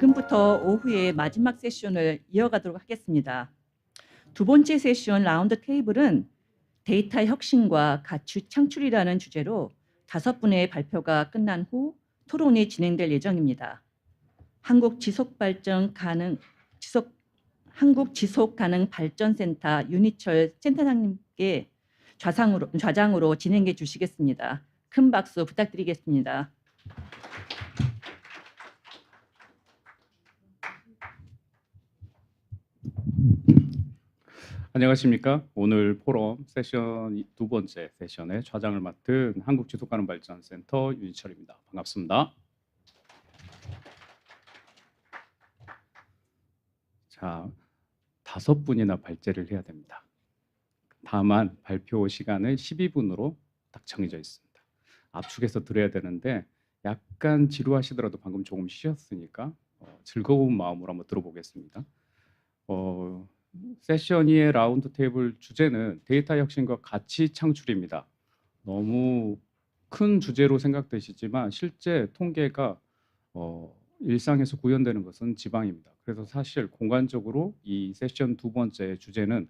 지금부터 오후에 마지막 세션을 이어가도록 하겠습니다. 두 번째 세션 라운드 테이블은 데이터 혁신과 가치 창출이라는 주제로 5분의 발표가 끝난 후 토론이 진행될 예정입니다. 한국지속가능발전센터 윤희철 센터장님께 좌장으로 진행해 주시겠습니다. 큰 박수 부탁드리겠습니다. 안녕하십니까. 오늘 포럼 세션 두 번째 세션의 좌장을 맡은 한국지속가능발전센터 윤희철입니다. 반갑습니다. 자, 5분이나 발제를 해야 됩니다. 다만 발표 시간은 12분으로 딱 정해져 있습니다. 압축해서 들어야 되는데 약간 지루하시더라도 방금 조금 쉬었으니까 즐거운 마음으로 한번 들어보겠습니다. 세션 2의 라운드 테이블 주제는 데이터 혁신과 가치 창출입니다. 너무 큰 주제로 생각되시지만 실제 통계가 일상에서 구현되는 것은 지방입니다. 그래서 사실 공간적으로 이 세션 두 번째 주제는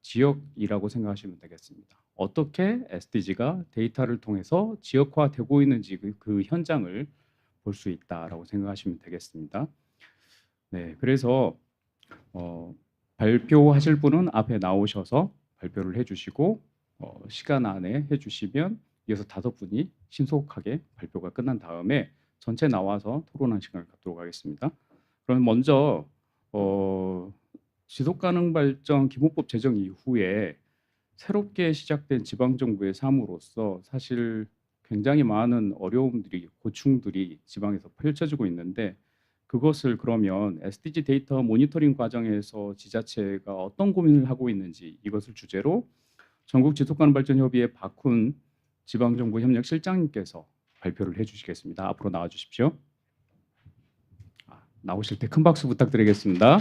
지역이라고 생각하시면 되겠습니다. 어떻게 SDG가 데이터를 통해서 지역화되고 있는지 그 현장을 볼 수 있다라고 생각하시면 되겠습니다. 네, 그래서 발표하실 분은 앞에 나오셔서 발표를 해주시고 시간 안에 해주시면 이어서 5분이 신속하게 발표가 끝난 다음에 전체 나와서 토론한 시간을 갖도록 하겠습니다. 그럼 먼저 지속가능발전 기본법 제정 이후에 새롭게 시작된 지방정부의 삶으로서 사실 굉장히 많은 어려움들이 고충들이 지방에서 펼쳐지고 있는데 그것을 그러면 SDG 데이터 모니터링 과정에서 지자체가 어떤 고민을 하고 있는지 이것을 주제로 전국지속가능발전협의회 박훈 지방정부협력실장님께서 발표를 해주시겠습니다. 앞으로 나와주십시오. 나오실 때 큰 박수 부탁드리겠습니다.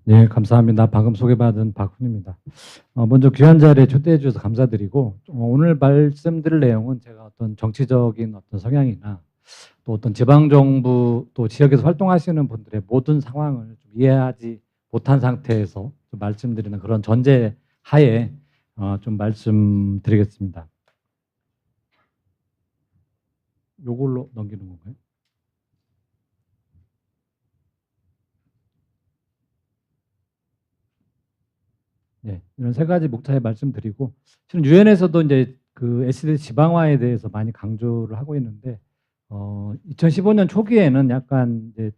네, 감사합니다. 방금 소개받은 박훈입니다. 먼저 귀한 자리에 초대해 주셔서 감사드리고 오늘 말씀드릴 내용은 제가 어떤 정치적인 어떤 성향이나 또 어떤 지방정부 또 지역에서 활동하시는 분들의 모든 상황을 좀 이해하지 못한 상태에서 좀 말씀드리는 그런 전제 하에 좀 말씀드리겠습니다. 요걸로 넘기는 건가요? 네, 이런 3가지 목차에 말씀드리고 실은 유엔에서도 이제 그 SDG 지방화에 대해서 많이 강조를 하고 있는데 2015년 초기에는 약간 이제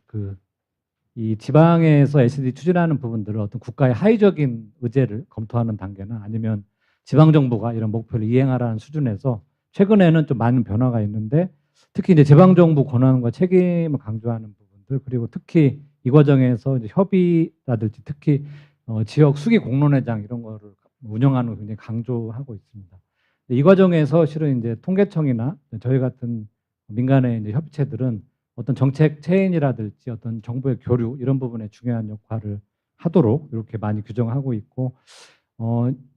이 지방에서 SDG 추진하는 부분들을 어떤 국가의 하위적인 의제를 검토하는 단계나 아니면 지방 정부가 이런 목표를 이행하라는 수준에서 최근에는 좀 많은 변화가 있는데 특히 이제 지방 정부 권한과 책임을 강조하는 부분들 그리고 특히 이 과정에서 이제 협의라든지 특히 지역 수기 공론회장 이런 거를 운영하는 걸 굉장히 강조하고 있습니다. 이 과정에서 실은 이제 통계청이나 저희 같은 민간의 이제 협의체들은 어떤 정책 체인이라든지 어떤 정부의 교류 이런 부분에 중요한 역할을 하도록 이렇게 많이 규정하고 있고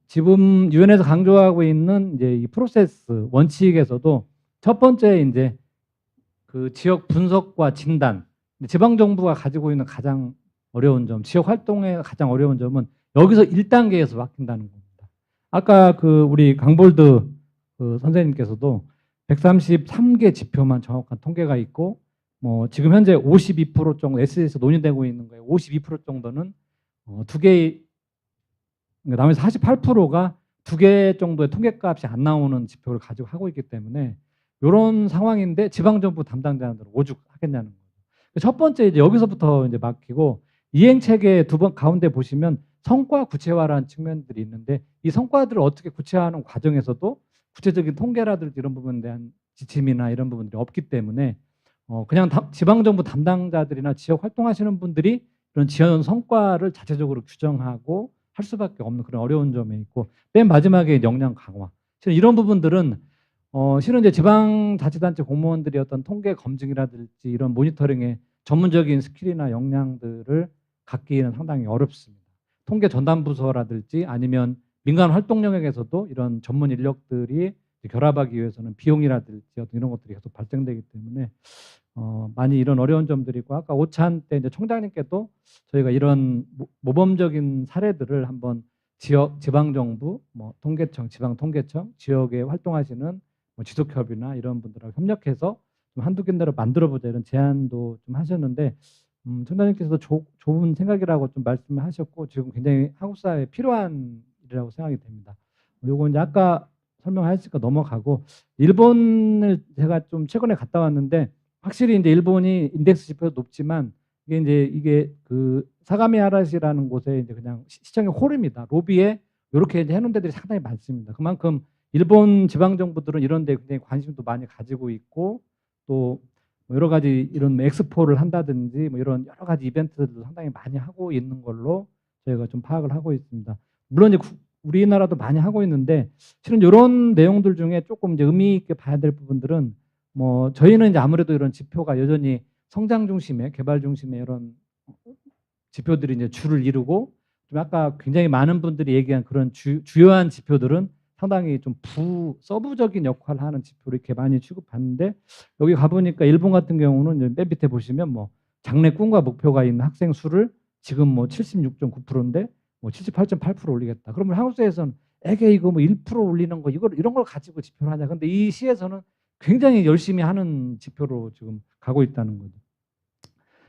지금 유엔에서 강조하고 있는 이제 이 프로세스 원칙에서도 첫 번째 이제 그 지역 분석과 진단 지방 정부가 가지고 있는 가장 어려운 점, 지역 활동의 가장 어려운 점은 여기서 1단계에서 바뀐다는 겁니다. 아까 우리 강볼드 선생님께서도 133개 지표만 정확한 통계가 있고 지금 현재 52% 정도 SDG에서 논의되고 있는 거예요. 52% 정도는 나머지 48%가 2개 정도의 통계값이 안 나오는 지표를 가지고 하고 있기 때문에 이런 상황인데 지방정부 담당자들은 오죽하겠냐는 거죠. 첫 번째 이제 여기서부터 이제 막히고 이행 체계 두 번 가운데 보시면 성과 구체화라는 측면들이 있는데 이 성과들을 어떻게 구체화하는 과정에서도 구체적인 통계라든지 이런 부분에 대한 지침이나 이런 부분들이 없기 때문에 그냥 지방정부 담당자들이나 지역 활동하시는 분들이 이런 지원 성과를 자체적으로 규정하고 할 수밖에 없는 그런 어려운 점이 있고 맨 마지막에 역량 강화. 실은 이런 부분들은 실은 이제 지방자치단체 공무원들이 어떤 통계 검증이라든지 이런 모니터링에 전문적인 스킬이나 역량들을 갖기는 상당히 어렵습니다. 통계 전담 부서라든지 아니면 민간 활동 영역에서도 이런 전문 인력들이 결합하기 위해서는 비용이라든지 어떤 이런 것들이 계속 발생되기 때문에 많이 이런 어려운 점들이 있고 아까 오찬 때 이제 총장님께도 저희가 이런 모범적인 사례들을 한번 지방 정부, 뭐 통계청, 지방 통계청, 지역에 활동하시는 뭐 지속협이나 이런 분들하고 협력해서 좀 한두 군데로 만들어 보자 이런 제안도 좀 하셨는데 총장님께서도 좋은 생각이라고 좀 말씀을 하셨고 지금 굉장히 한국 사회에 필요한 일이라고 생각이 됩니다. 요거 이제 아까 설명하셨으니까 넘어가고 일본을 제가 좀 최근에 갔다 왔는데 확실히 이제 일본이 인덱스 지표도 높지만 이게 그 사가미하라시라는 곳에 이제 그냥 시청의 홀입니다. 로비에 이렇게 이제 해놓은 데들이 상당히 많습니다. 그만큼 일본 지방 정부들은 이런 데 굉장히 관심도 많이 가지고 있고 또 뭐 여러 가지 이런 엑스포를 한다든지 뭐 이런 여러 가지 이벤트들도 상당히 많이 하고 있는 걸로 저희가 좀 파악을 하고 있습니다. 물론 이제 우리나라도 많이 하고 있는데 실은 이런 내용들 중에 조금 이제 의미 있게 봐야 될 부분들은 뭐 저희는 이제 아무래도 이런 지표가 여전히 성장 중심의 개발 중심의 이런 지표들이 이제 주를 이루고 좀 아까 굉장히 많은 분들이 얘기한 그런 주요한 지표들은 상당히 좀 서부적인 역할을 하는 지표를 이렇게 많이 취급하는데 여기 가보니까 일본 같은 경우는 이제 맨 밑에 보시면 뭐 장래 꿈과 목표가 있는 학생 수를 지금 뭐 76.9%인데 뭐 78.8% 올리겠다. 그러면 한국사에서는 에게 이거 뭐 1% 올리는 거 이런 걸 가지고 지표를 하냐. 근데 이 시에서는 굉장히 열심히 하는 지표로 지금 가고 있다는 거죠.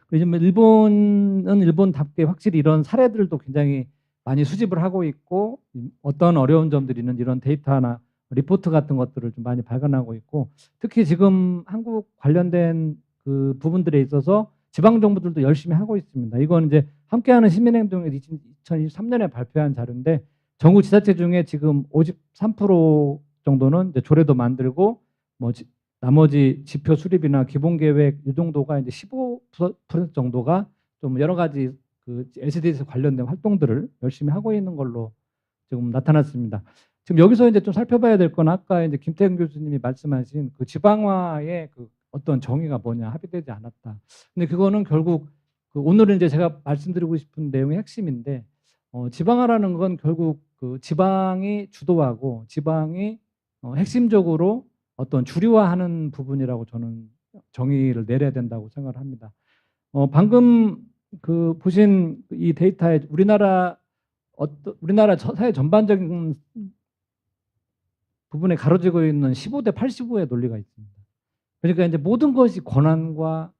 그래서 일본은 일본답게 확실히 이런 사례들도 굉장히 많이 수집을 하고 있고 어떤 어려운 점들이 있는 이런 데이터나 리포트 같은 것들을 좀 많이 발견하고 있고 특히 지금 한국 관련된 그 부분들에 있어서 지방 정부들도 열심히 하고 있습니다. 이건 이제 함께하는 시민행동에 2023년에 발표한 자료인데 전국 지자체 중에 지금 53% 정도는 이제 조례도 만들고 뭐 나머지 지표 수립이나 기본 계획 이 정도가 이제 15% 정도가 좀 여러 가지 그 SDGs 관련된 활동들을 열심히 하고 있는 걸로 지금 나타났습니다. 지금 여기서 이제 좀 살펴봐야 될 건 아까 이제 김태형 교수님이 말씀하신 그 지방화의 그 어떤 정의가 뭐냐 합의되지 않았다. 근데 그거는 결국 그 오늘은 이제 제가 말씀드리고 싶은 내용의 핵심인데 지방화라는 건 결국 그 지방이 주도하고 지방이 핵심적으로 어떤 주류화하는 부분이라고 저는 정의를 내려야 된다고 생각을 합니다. 방금 그 보신 이 데이터에 우리나라 사회 전반적인 부분에 가로지고 있는 15대 85의 논리가 있습니다. 그러니까 이제 모든 것이 권한과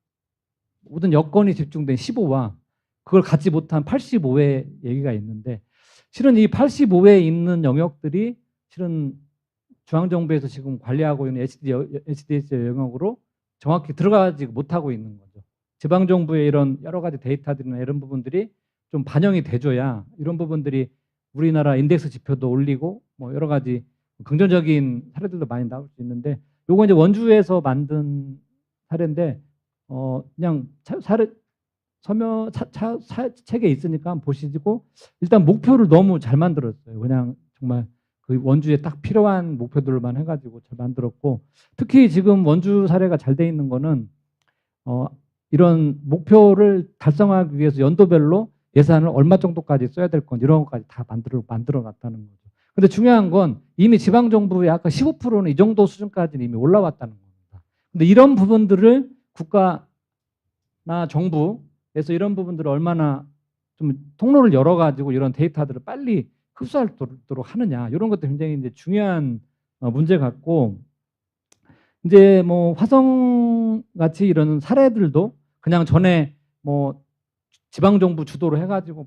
모든 여건이 집중된 15와 그걸 갖지 못한 85의 얘기가 있는데 실은 이 85에 있는 영역들이 실은 중앙정부에서 지금 관리하고 있는 HDS 영역으로 정확히 들어가지 못하고 있는 거죠. 지방정부의 이런 여러 가지 데이터들이나 이런 부분들이 좀 반영이 돼줘야 이런 부분들이 우리나라 인덱스 지표도 올리고 뭐 여러 가지 긍정적인 사례들도 많이 나올 수 있는데 요거 이제 원주에서 만든 사례인데 그냥 책에 있으니까 한번 보시고 일단 목표를 너무 잘 만들었어요. 그냥 정말 그 원주에 딱 필요한 목표들만 해가지고 잘 만들었고 특히 지금 원주 사례가 잘 돼 있는 거는 이런 목표를 달성하기 위해서 연도별로 예산을 얼마 정도까지 써야 될 건 이런 것까지 다 만들어 놨다는 거죠. 근데 중요한 건 이미 지방정부의 아까 15%는 이 정도 수준까지는 이미 올라왔다는 겁니다. 근데 이런 부분들을 국가나 정부에서 이런 부분들을 얼마나 좀 통로를 열어가지고 이런 데이터들을 빨리 흡수할 수 있도록 하느냐 이런 것도 굉장히 이제 중요한 문제 같고 이제 뭐 화성 같이 이런 사례들도 그냥 전에 뭐 지방정부 주도로 해가지고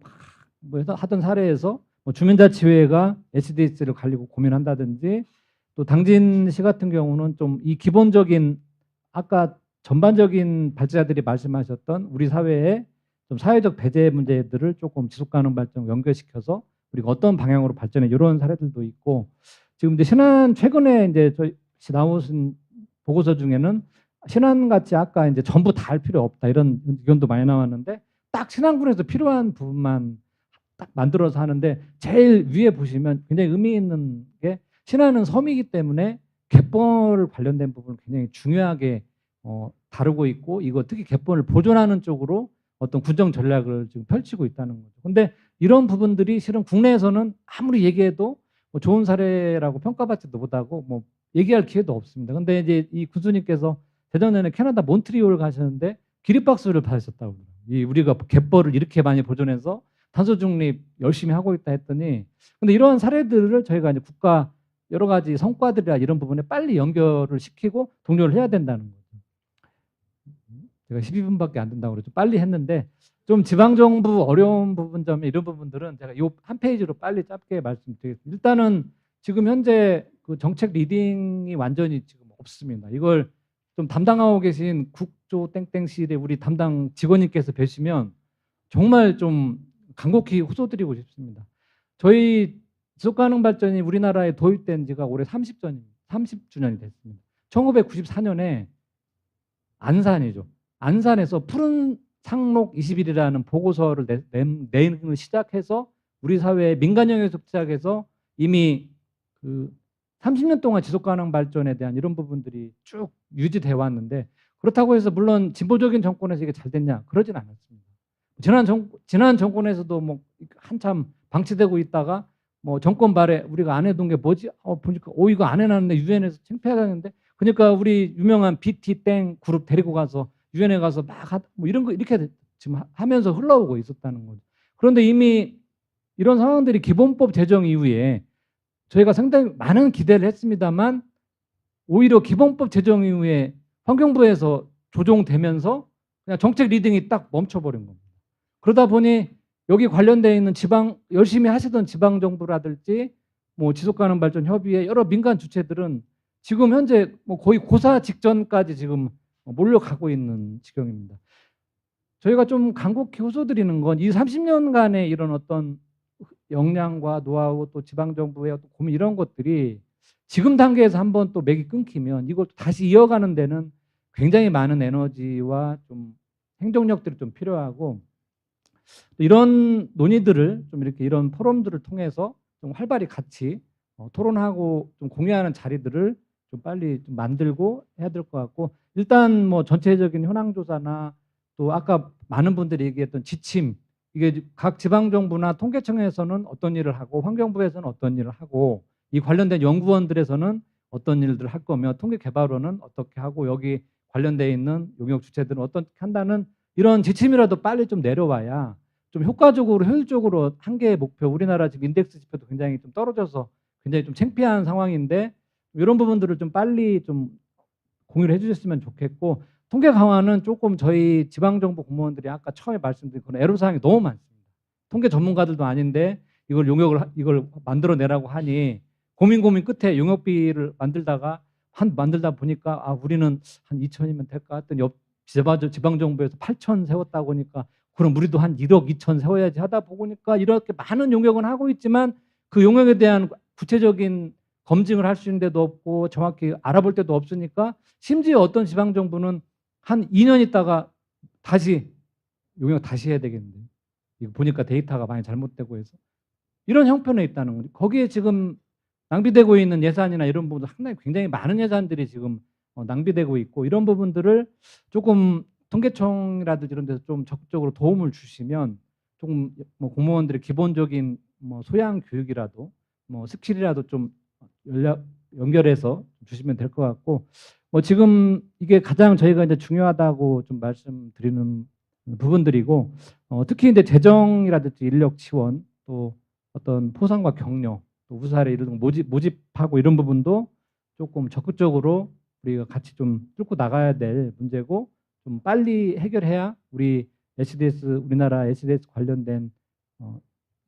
뭐 하던 사례에서 뭐 주민자치회가 SDGs를 가지고 고민한다든지 또 당진시 같은 경우는 좀 이 기본적인 아까 전반적인 발제자들이 말씀하셨던 우리 사회의 좀 사회적 배제 문제들을 조금 지속 가능 발전 연결시켜서 우리가 어떤 방향으로 발전해 이런 사례들도 있고 지금 이제 신안 최근에 이제 저희 나오신 보고서 중에는 신안 같이 아까 이제 전부 다 할 필요 없다 이런 의견도 많이 나왔는데 딱 신안군에서 필요한 부분만 딱 만들어서 하는데 제일 위에 보시면 굉장히 의미 있는 게 신안은 섬이기 때문에 갯벌 관련된 부분을 굉장히 중요하게 다루고 있고 이거 특히 갯벌을 보존하는 쪽으로 어떤 군정 전략을 지금 펼치고 있다는 거죠. 근데 이런 부분들이 실은 국내에서는 아무리 얘기해도 뭐 좋은 사례라고 평가받지도 못하고 뭐 얘기할 기회도 없습니다. 근데 이제 이 군수님께서 재작년에 캐나다 몬트리올 가셨는데 기립박수를 받으셨다고. 이 우리가 갯벌을 이렇게 많이 보존해서 탄소 중립 열심히 하고 있다 했더니, 근데 이러한 사례들을 저희가 이제 국가 여러 가지 성과들이나 이런 부분에 빨리 연결을 시키고 독려를 해야 된다는 거죠. 제가 12분밖에 안 된다고 그러죠. 빨리 했는데 좀 지방정부 어려운 부분점에 이런 부분들은 제가 이 한 페이지로 빨리 짧게 말씀드리겠습니다. 일단은 지금 현재 그 정책 리딩이 완전히 지금 없습니다. 이걸 좀 담당하고 계신 국조 땡땡실의 우리 담당 직원님께서 뵈시면 정말 좀 간곡히 호소드리고 싶습니다. 저희 지속가능 발전이 우리나라에 도입된 지가 올해 30주년이 됐습니다. 1994년에 안산이죠. 안산에서 푸른 상록 21이라는 보고서를 내는 시작해서 우리 사회의 민간 영역에서 시작해서 이미 그 30년 동안 지속가능 발전에 대한 이런 부분들이 쭉 유지돼 왔는데, 그렇다고 해서 물론 진보적인 정권에서 이게 잘 됐냐? 그러진 않았습니다. 지난 정권에서도 뭐 한참 방치되고 있다가 뭐 정권 발에 우리가 안 해둔 게 뭐지? 보니까 이거 안 해놨는데 유엔에서 창피하다는데, 그러니까 우리 유명한 BT 땡 그룹 데리고 가서 유엔에 가서 뭐 이런 거 이렇게 지금 하면서 흘러오고 있었다는 거죠. 그런데 이미 이런 상황들이 기본법 제정 이후에 저희가 상당히 많은 기대를 했습니다만, 오히려 기본법 제정 이후에 환경부에서 조정되면서 그냥 정책 리딩이 딱 멈춰버린 겁니다. 그러다 보니 여기 관련되어 있는 열심히 하시던 지방정부라든지 뭐 지속가능 발전 협의회 여러 민간 주체들은 지금 현재 뭐 거의 고사 직전까지 지금 몰려가고 있는 지경입니다. 저희가 좀 간곡히 호소드리는 건 이 30년간의 이런 어떤 역량과 노하우 또 지방정부의 어떤 고민 이런 것들이 지금 단계에서 한번 또 맥이 끊기면 이걸 다시 이어가는 데는 굉장히 많은 에너지와 좀 행정력들이 좀 필요하고, 이런 논의들을 좀 이렇게 이런 포럼들을 통해서 좀 활발히 같이 토론하고 좀 공유하는 자리들을 좀 빨리 좀 만들고 해야 될 것 같고, 일단 뭐 전체적인 현황 조사나 또 아까 많은 분들이 얘기했던 지침, 이게 각 지방정부나 통계청에서는 어떤 일을 하고 환경부에서는 어떤 일을 하고 이 관련된 연구원들에서는 어떤 일들을 할 거며 통계개발원은 어떻게 하고 여기 관련돼 있는 용역 주체들은 어떻게 한다는 이런 지침이라도 빨리 좀 내려와야 좀 효과적으로 효율적으로 한 개의 목표, 우리나라 지금 인덱스 지표도 굉장히 좀 떨어져서 굉장히 좀 창피한 상황인데 이런 부분들을 좀 빨리 좀 공유를 해주셨으면 좋겠고, 통계 강화는 조금 저희 지방정부 공무원들이 아까 처음에 말씀드린 그런 애로사항이 너무 많습니다. 통계 전문가들도 아닌데 이걸 만들어내라고 하니 고민 끝에 용역비를 만들다 보니까 우리는 한 2천이면 될까 했더니 옆 지방정부에서 8천 세웠다고 하니까 그럼 우리도 한 1억 2천 세워야지 하다 보니까 이렇게 많은 용역은 하고 있지만 그 용역에 대한 구체적인 검증을 할 수 있는 데도 없고 정확히 알아볼 데도 없으니까 심지어 어떤 지방정부는 한 2년 있다가 다시 용역 다시 해야 되겠는데 이거 보니까 데이터가 많이 잘못되고 해서 이런 형편에 있다는 거죠. 거기에 지금 낭비되고 있는 예산이나 이런 부분도 상당히 굉장히 많은 예산들이 지금 낭비되고 있고, 이런 부분들을 조금 통계청이라든지 이런 데서 좀 적극적으로 도움을 주시면 조금 뭐 공무원들의 기본적인 뭐 소양 교육이라도 뭐 스킬이라도 좀 연결해서 주시면 될 것 같고, 뭐 지금 이게 가장 저희가 이제 중요하다고 좀 말씀드리는 부분들이고, 특히 이제 재정이라든지 인력 지원 또 어떤 포상과 격려 또 우사를 이런 모집하고 이런 부분도 조금 적극적으로 우리가 같이 좀 뚫고 나가야 될 문제고, 좀 빨리 해결해야 우리나라 SDS 관련된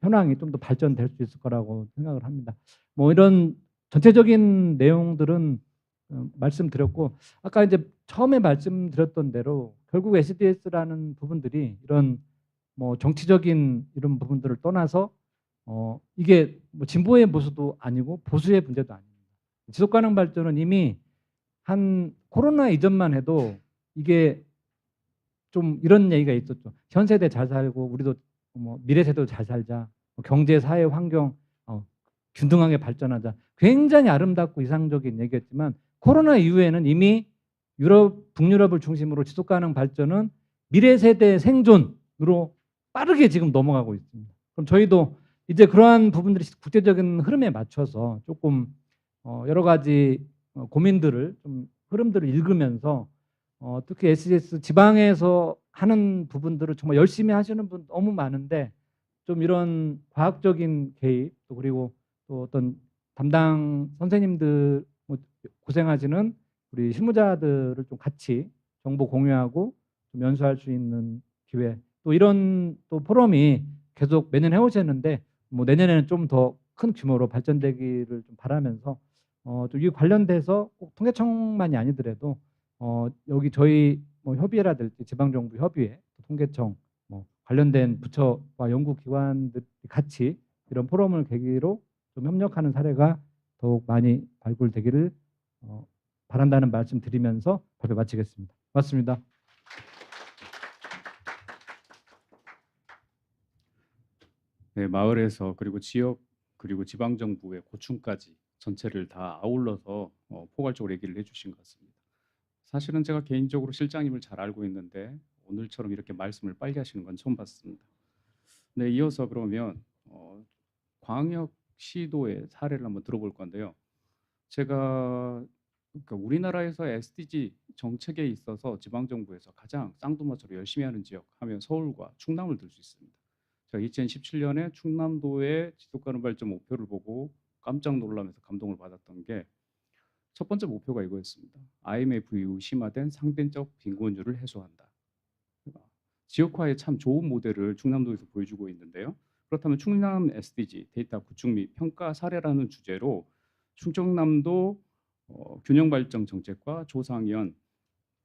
현황이 좀 더 발전될 수 있을 거라고 생각을 합니다. 뭐 이런 전체적인 내용들은 말씀드렸고, 아까 이제 처음에 말씀드렸던 대로 결국 SDS라는 부분들이 이런 뭐 정치적인 이런 부분들을 떠나서 이게 뭐 진보의 모습도 아니고 보수의 문제도 아닙니다. 지속가능 발전은 이미 한 코로나 이전만 해도 이게 좀 이런 얘기가 있었죠. 현 세대 잘 살고 우리도 뭐 미래 세대도 잘 살자. 경제, 사회, 환경 균등하게 발전하자. 굉장히 아름답고 이상적인 얘기였지만 코로나 이후에는 이미 북유럽을 중심으로 지속가능 발전은 미래 세대의 생존으로 빠르게 지금 넘어가고 있습니다. 그럼 저희도 이제 그러한 부분들이 국제적인 흐름에 맞춰서 조금 여러 가지 고민들을 좀 흐름들을 읽으면서 특히 SGS 지방에서 하는 부분들을 정말 열심히 하시는 분 너무 많은데 좀 이런 과학적인 개입 또 그리고 또 어떤 담당 선생님들 뭐 고생하시는 우리 실무자들을 좀 같이 정보 공유하고 좀 연수할 수 있는 기회 또 이런 또 포럼이 계속 매년 해오셨는데 뭐 내년에는 좀 더 큰 규모로 발전되기를 좀 바라면서 좀 이 관련돼서 꼭 통계청만이 아니더라도 여기 저희 뭐 협의회라든지 지방정부 협의회, 통계청 뭐 관련된 부처와 연구기관들이 같이 이런 포럼을 계기로 좀 협력하는 사례가 더욱 많이 발굴되기를 바란다는 말씀 드리면서 발표 마치겠습니다. 고맙습니다. 네, 마을에서 그리고 지역 그리고 지방 정부의 고충까지 전체를 다 아울러서 포괄적으로 얘기를 해주신 것 같습니다. 사실은 제가 개인적으로 실장님을 잘 알고 있는데 오늘처럼 이렇게 말씀을 빨리 하시는 건 처음 봤습니다. 네, 이어서 그러면 광역 시도의 사례를 한번 들어볼 건데요. 제가 그러니까 우리나라에서 SDG 정책에 있어서 지방 정부에서 가장 쌍두마차로 열심히 하는 지역 하면 서울과 충남을 들 수 있습니다. 제가 2017년에 충남도의 지속가능 발전 목표를 보고 깜짝 놀라면서 감동을 받았던 게 첫 번째 목표가 이거였습니다. IMF 이후 심화된 상대적 빈곤율을 해소한다. 지역화에 참 좋은 모델을 충남도에서 보여주고 있는데요. 그렇다면 충남 SDG 데이터 구축 및 평가 사례라는 주제로 충청남도 균형발전 정책과 조상현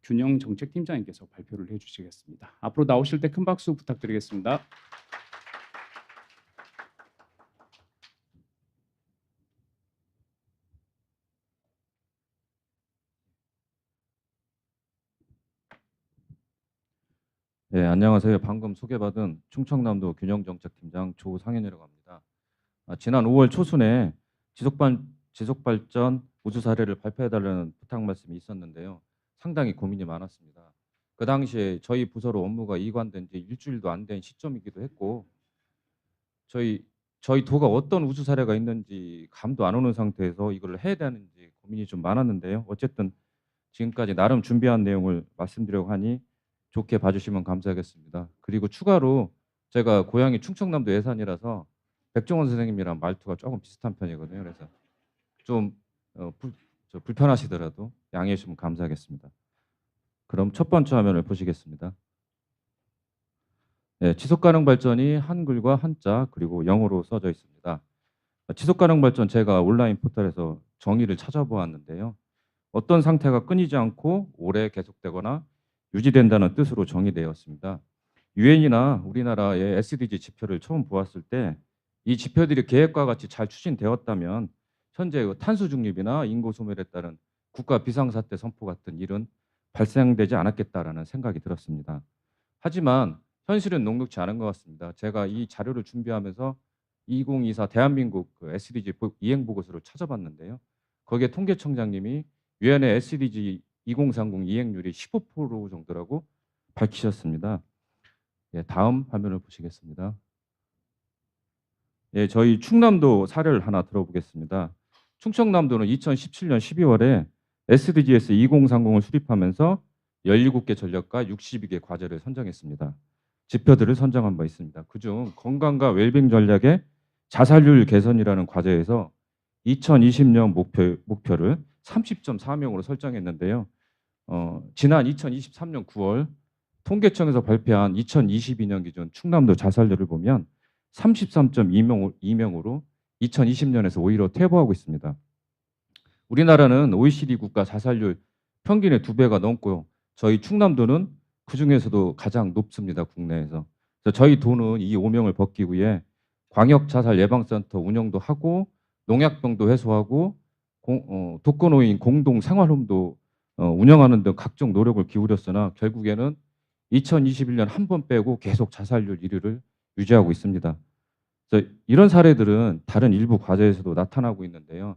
균형정책팀장님께서 발표를 해주시겠습니다. 앞으로 나오실 때 큰 박수 부탁드리겠습니다. 네, 안녕하세요. 방금 소개받은 충청남도 균형정책팀장 조상현이라고 합니다. 지난 5월 초순에 지속발전 우수 사례를 발표해달라는 부탁 말씀이 있었는데요. 상당히 고민이 많았습니다. 그 당시에 저희 부서로 업무가 이관된 지 일주일도 안 된 시점이기도 했고 저희 도가 어떤 우수 사례가 있는지 감도 안 오는 상태에서 이걸 해야 되는지 고민이 좀 많았는데요. 어쨌든 지금까지 나름 준비한 내용을 말씀드리려고 하니 좋게 봐주시면 감사하겠습니다. 그리고 추가로 제가 고향이 충청남도 예산이라서 백종원 선생님이랑 말투가 조금 비슷한 편이거든요. 그래서 좀 불편하시더라도 양해해 주시면 감사하겠습니다. 그럼 첫 번째 화면을 보시겠습니다. 네, 지속가능 발전이 한글과 한자 그리고 영어로 써져 있습니다. 지속가능 발전 제가 온라인 포털에서 정의를 찾아보았는데요. 어떤 상태가 끊이지 않고 오래 계속되거나 유지된다는 뜻으로 정의되었습니다. 유엔이나 우리나라의 SDG 지표를 처음 보았을 때 이 지표들이 계획과 같이 잘 추진되었다면 현재 탄소 중립이나 인구 소멸에 따른 국가 비상사태 선포 같은 일은 발생되지 않았겠다라는 생각이 들었습니다. 하지만 현실은 녹록지 않은 것 같습니다. 제가 이 자료를 준비하면서 2024 대한민국 SDG 이행 보고서를 찾아봤는데요. 거기에 통계청장님이 유엔의 SDG 2030 이행률이 15% 정도라고 밝히셨습니다. 예, 다음 화면을 보시겠습니다. 예, 저희 충남도 사례를 하나 들어보겠습니다. 충청남도는 2017년 12월에 SDGs 2030을 수립하면서 17개 전략과 62개 과제를 선정했습니다. 지표들을 선정한 바 있습니다. 그중 건강과 웰빙 전략의 자살률 개선이라는 과제에서 2020년 목표를 30.4명으로 설정했는데요. 지난 2023년 9월 통계청에서 발표한 2022년 기준 충남도 자살률을 보면 33.2명으로 2020년에서 오히려 퇴보하고 있습니다. 우리나라는 OECD 국가 자살률 평균의 2배가 넘고요. 저희 충남도는 그중에서도 가장 높습니다. 국내에서. 그래서 저희 도는 이 오명을 벗기 위해 광역 자살 예방센터 운영도 하고 농약병도 해소하고 독거노인 공동 생활홈도 운영하는 등 각종 노력을 기울였으나 결국에는 2021년 한 번 빼고 계속 자살률 1위를 유지하고 있습니다. 그래서 이런 사례들은 다른 일부 과제에서도 나타나고 있는데요.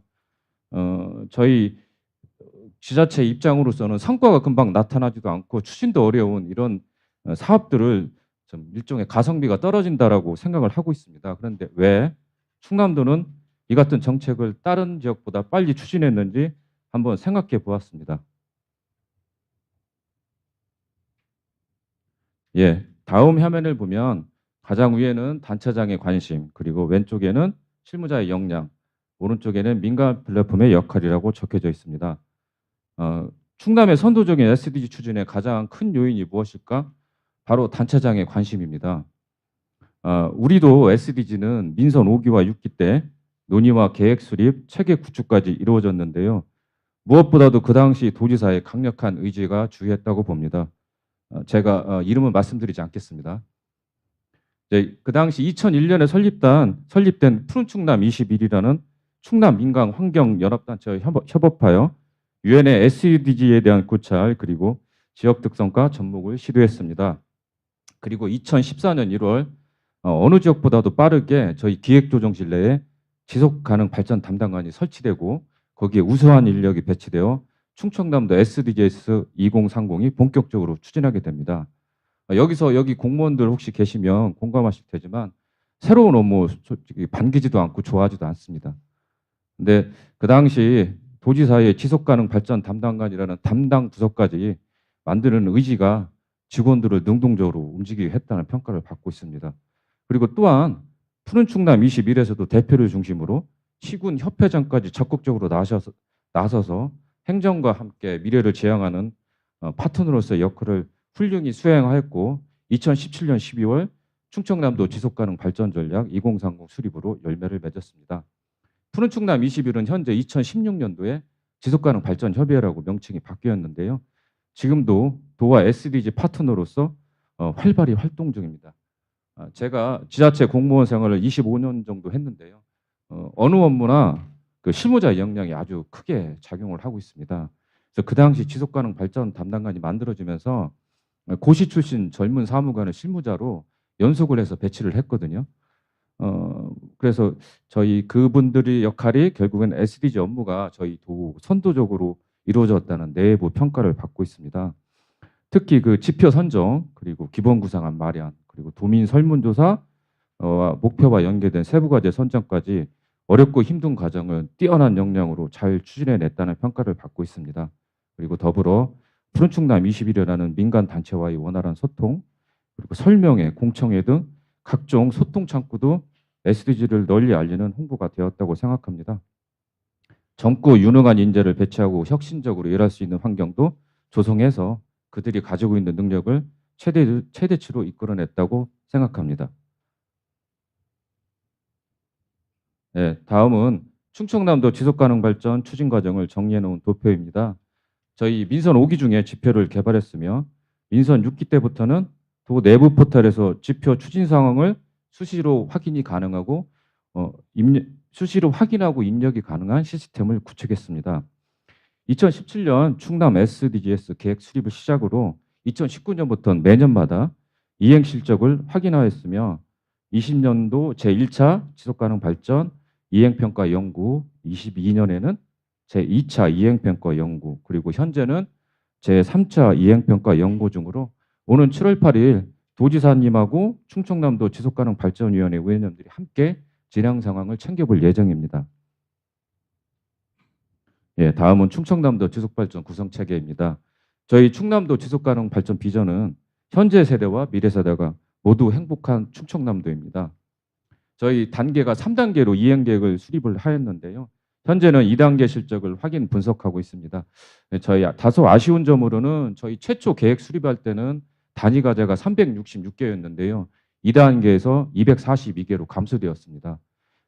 저희 지자체 입장으로서는 성과가 금방 나타나지도 않고 추진도 어려운 이런 사업들을 좀 일종의 가성비가 떨어진다라고 생각을 하고 있습니다. 그런데 왜 충남도는 이 같은 정책을 다른 지역보다 빨리 추진했는지 한번 생각해 보았습니다. 예, 다음 화면을 보면 가장 위에는 단체장의 관심, 그리고 왼쪽에는 실무자의 역량, 오른쪽에는 민간 플랫폼의 역할이라고 적혀져 있습니다. 충남의 선도적인 SDG 추진의 가장 큰 요인이 무엇일까? 바로 단체장의 관심입니다. 우리도 SDG는 민선 5기와 6기 때 논의와 계획 수립, 체계 구축까지 이루어졌는데요. 무엇보다도 그 당시 도지사의 강력한 의지가 주요했다고 봅니다. 제가 이름은 말씀드리지 않겠습니다. 그 당시 2001년에 설립된 푸른 충남 21이라는 충남 민간 환경 연합단체와 협업하여 유엔의 SDG에 대한 고찰 그리고 지역 특성과 접목을 시도했습니다. 그리고 2014년 1월 어느 지역보다도 빠르게 저희 기획조정실 내에 지속가능 발전 담당관이 설치되고 거기에 우수한 인력이 배치되어 충청남도 SDGs 2030이 본격적으로 추진하게 됩니다. 여기서 여기 공무원들 혹시 계시면 공감하실 테지만 새로운 업무 솔직히 반기지도 않고 좋아하지도 않습니다. 근데 그 당시 도지사의 지속가능 발전 담당관이라는 담당 부서까지 만드는 의지가 직원들을 능동적으로 움직이게 했다는 평가를 받고 있습니다. 그리고 또한 푸른 충남 21에서도 대표를 중심으로 시군 협회장까지 적극적으로 나서서 행정과 함께 미래를 지향하는 파트너로서의 역할을 훌륭히 수행하였고 2017년 12월 충청남도 지속가능 발전 전략 2030 수립으로 열매를 맺었습니다. 푸른 충남 21은 현재 2016년도에 지속가능 발전 협의회라고 명칭이 바뀌었는데요. 지금도 도와 SDG 파트너로서 활발히 활동 중입니다. 제가 지자체 공무원 생활을 25년 정도 했는데요. 어느 업무나 그 실무자 역량이 아주 크게 작용을 하고 있습니다. 그래서 그 당시 지속가능 발전 담당관이 만들어지면서 고시 출신 젊은 사무관을 실무자로 연속을 해서 배치를 했거든요. 그래서 저희 그분들의 역할이 결국은 SDG 업무가 저희 도 선도적으로 이루어졌다는 내부 평가를 받고 있습니다. 특히 그 지표 선정 그리고 기본 구상안 마련 그리고 도민 설문조사 목표와 연계된 세부과제 선정까지 어렵고 힘든 과정을 뛰어난 역량으로 잘 추진해냈다는 평가를 받고 있습니다. 그리고 더불어 푸른 충남 21이라는 민간 단체와의 원활한 소통 그리고 설명회, 공청회 등 각종 소통 창구도 SDG를 널리 알리는 홍보가 되었다고 생각합니다. 젊고 유능한 인재를 배치하고 혁신적으로 일할 수 있는 환경도 조성해서 그들이 가지고 있는 능력을 최대치로 이끌어냈다고 생각합니다. 네, 다음은 충청남도 지속가능 발전 추진 과정을 정리해 놓은 도표입니다. 저희 민선 5기 중에 지표를 개발했으며 민선 6기 때부터는 도 내부 포털에서 지표 추진 상황을 수시로 확인이 가능하고 수시로 확인하고 입력이 가능한 시스템을 구축했습니다. 2017년 충남 SDGs 계획 수립을 시작으로 2019년부터는 매년마다 이행 실적을 확인하였으며 20년도 제1차 지속가능 발전 이행평가 연구, 22년에는 제2차 이행평가 연구, 그리고 현재는 제3차 이행평가 연구 중으로 오는 7월 8일 도지사님하고 충청남도 지속가능 발전위원회 위원님들이 함께 진행 상황을 챙겨볼 예정입니다. 예, 다음은 충청남도 지속발전 구성체계입니다. 저희 충남도 지속가능 발전 비전은 현재 세대와 미래 세대가 모두 행복한 충청남도입니다. 저희 단계가 3단계로 이행계획을 수립을 하였는데요. 현재는 2단계 실적을 확인 분석하고 있습니다. 저희 다소 아쉬운 점으로는 저희 최초 계획 수립할 때는 단위 과제가 366개였는데요. 2단계에서 242개로 감소되었습니다.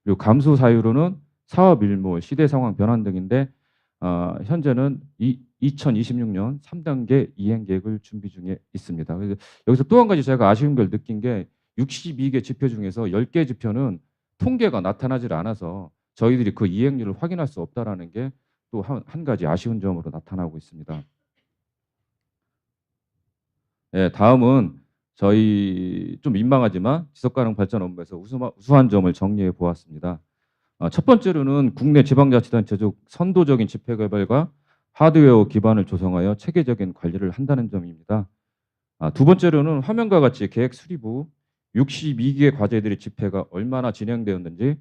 그리고 감소 사유로는 사업 일몰, 시대 상황 변환 등인데 현재는 2026년 3단계 이행 계획을 준비 중에 있습니다. 그래서 여기서 또 한 가지 제가 아쉬운 걸 느낀 게 62개 지표 중에서 10개 지표는 통계가 나타나질 않아서 저희들이 그 이행률을 확인할 수 없다라는 게 또 한 가지 아쉬운 점으로 나타나고 있습니다. 네, 다음은 저희 좀 민망하지만 지속가능 발전 업무에서 우수한 점을 정리해 보았습니다. 첫 번째로는 국내 지방자치단체적 선도적인 지표 개발과 하드웨어 기반을 조성하여 체계적인 관리를 한다는 점입니다. 두 번째로는 화면과 같이 계획 수립 후 62개 과제들의 집계가 얼마나 진행되었는지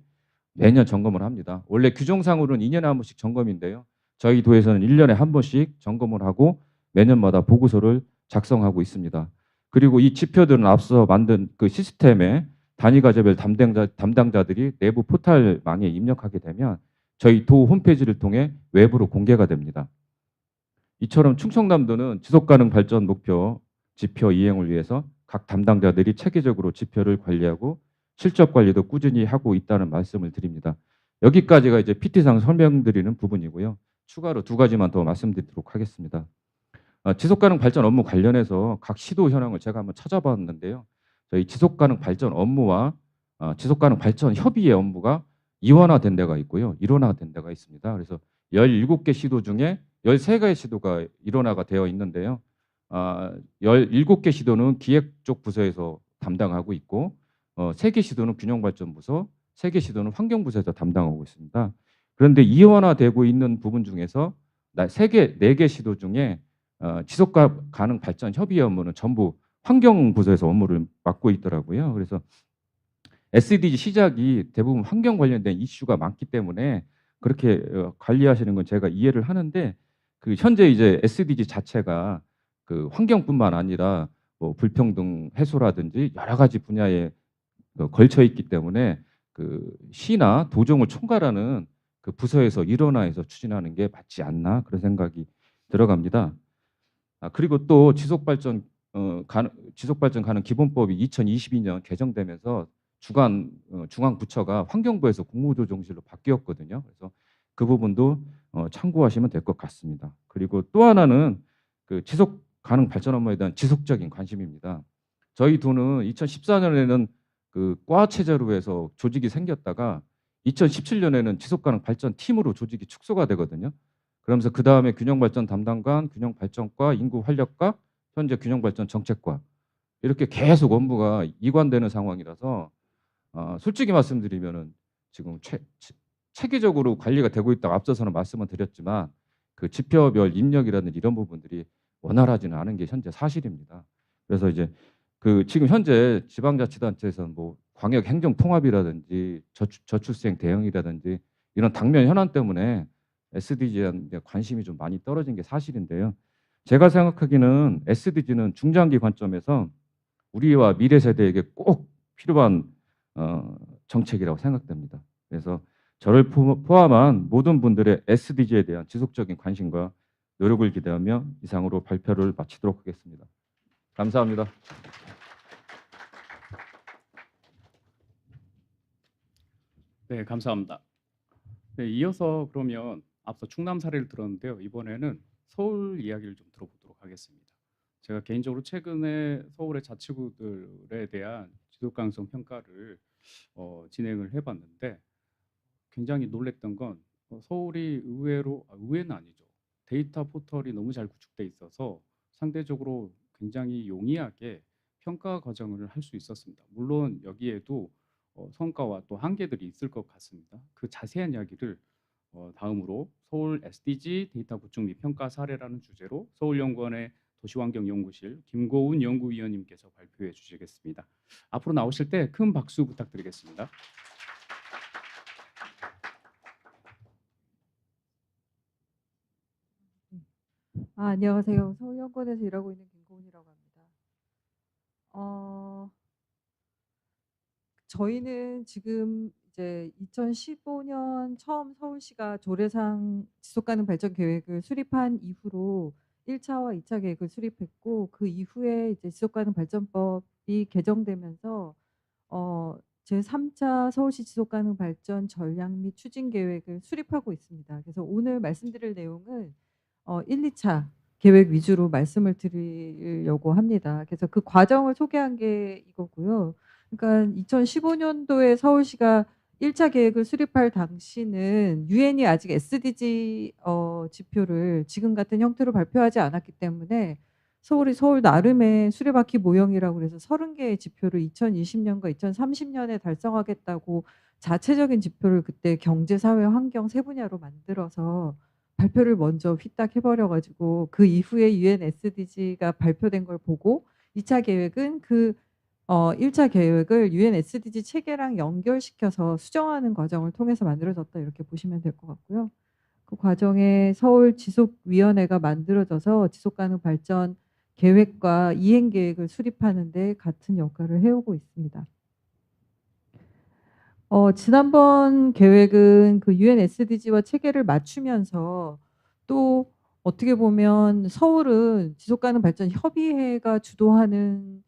매년 점검을 합니다. 원래 규정상으로는 2년에 한 번씩 점검인데요. 저희 도에서는 1년에 한 번씩 점검을 하고 매년마다 보고서를 작성하고 있습니다. 그리고 이 지표들은 앞서 만든 그 시스템에 단위 과제별 담당자들이 내부 포털망에 입력하게 되면 저희 도 홈페이지를 통해 외부로 공개가 됩니다. 이처럼 충청남도는 지속가능 발전 목표 지표 이행을 위해서 각 담당자들이 체계적으로 지표를 관리하고 실적 관리도 꾸준히 하고 있다는 말씀을 드립니다. 여기까지가 이제 PT상 설명드리는 부분이고요. 추가로 두 가지만 더 말씀드리도록 하겠습니다. 지속가능 발전 업무 관련해서 각 시도 현황을 제가 한번 찾아봤는데요. 저희 지속가능 발전 업무와 지속가능 발전 협의회 업무가 이원화된 데가 있고요. 일원화된 데가 있습니다. 그래서 17개 시도 중에 13개의 시도가 일원화가 되어 있는데요. 17개 시도는 기획 쪽 부서에서 담당하고 있고 3개 시도는 균형발전부서, 3개 시도는 환경부서에서 담당하고 있습니다. 그런데 이원화되고 있는 부분 중에서 4개 시도 중에 지속 가능 발전 협의회 업무는 전부 환경부서에서 업무를 맡고 있더라고요. 그래서 SDG 시작이 대부분 환경 관련된 이슈가 많기 때문에 그렇게 관리하시는 건 제가 이해를 하는데 그 현재 이제 SDG 자체가 그 환경뿐만 아니라 뭐 불평등 해소라든지 여러 가지 분야에 걸쳐 있기 때문에 그 시나 도정을 총괄하는 그 부서에서 일원화해서 추진하는 게 맞지 않나 그런 생각이 들어갑니다. 그리고 또 지속발전 가능 기본법이 2022년 개정되면서 중앙 부처가 환경부에서 공무조정실로 바뀌었거든요. 그래서 그 부분도 참고하시면 될 것 같습니다. 그리고 또 하나는 그 지속 가능 발전 업무에 대한 지속적인 관심입니다. 저희 도는 2014년에는 그 과 체제로 해서 조직이 생겼다가 2017년에는 지속 가능 발전 팀으로 조직이 축소가 되거든요. 그러면서 그 다음에 균형발전 담당관, 균형발전과, 인구활력과, 현재 균형발전 정책과 이렇게 계속 업무가 이관되는 상황이라서 솔직히 말씀드리면은 지금 체계적으로 관리가 되고 있다고 앞서서는 말씀을 드렸지만 그 지표별 입력이라든지 이런 부분들이 원활하지는 않은 게 현재 사실입니다. 그래서 이제 그 지금 현재 지방자치단체에서는 뭐 광역 행정 통합이라든지 저출생 대응이라든지 이런 당면 현안 때문에 SDG에 관심이 좀 많이 떨어진 게 사실인데요. 제가 생각하기는 SDG는 중장기 관점에서 우리와 미래 세대에게 꼭 필요한 정책이라고 생각됩니다. 그래서 저를 포함한 모든 분들의 SDG에 대한 지속적인 관심과 노력을 기대하며 이상으로 발표를 마치도록 하겠습니다. 감사합니다. 네, 감사합니다. 네, 이어서 그러면 앞서 충남 사례를 들었는데요. 이번에는 서울 이야기를 좀 들어보도록 하겠습니다. 제가 개인적으로 최근에 서울의 자치구들에 대한 지속 가능성 평가를 진행을 해봤는데 굉장히 놀랬던 건 서울이 의외는 아니죠. 데이터 포털이 너무 잘 구축돼 있어서 상대적으로 굉장히 용이하게 평가 과정을 할 수 있었습니다. 물론 여기에도 성과와 또 한계들이 있을 것 같습니다. 그 자세한 이야기를 다음으로 서울 SDG 데이터 구축 및 평가 사례라는 주제로 서울연구원의 도시환경연구실 김고운 연구위원님께서 발표해 주시겠습니다. 앞으로 나오실 때 큰 박수 부탁드리겠습니다. 안녕하세요. 서울연구원에서 일하고 있는 김고은이라고 합니다. 저희는 지금 이제 2015년 처음 서울시가 조례상 지속가능 발전 계획을 수립한 이후로 1차와 2차 계획을 수립했고 그 이후에 이제 지속가능 발전법이 개정되면서 제3차 서울시 지속가능 발전 전략 및 추진 계획을 수립하고 있습니다. 그래서 오늘 말씀드릴 내용은 1, 2차 계획 위주로 말씀을 드리려고 합니다. 그래서 그 과정을 소개한 게 이거고요. 그러니까 2015년도에 서울시가 1차 계획을 수립할 당시는 유엔이 아직 SDG 지표를 지금 같은 형태로 발표하지 않았기 때문에 서울이 서울 나름의 수레바퀴 모형이라고 그래서 30개의 지표를 2020년과 2030년에 달성하겠다고 자체적인 지표를 그때 경제, 사회, 환경 세 분야로 만들어서 발표를 먼저 휘딱 해버려가지고 그 이후에 UN SDG가 발표된 걸 보고 2차 계획은 그 1차 계획을 UN SDG 체계랑 연결시켜서 수정하는 과정을 통해서 만들어졌다 이렇게 보시면 될 것 같고요. 그 과정에 서울 지속위원회가 만들어져서 지속가능 발전 계획과 이행 계획을 수립하는 데 같은 역할을 해오고 있습니다. 지난번 계획은 그 UN SDG와 체계를 맞추면서 또 어떻게 보면 서울은 지속가능 발전 협의회가 주도하는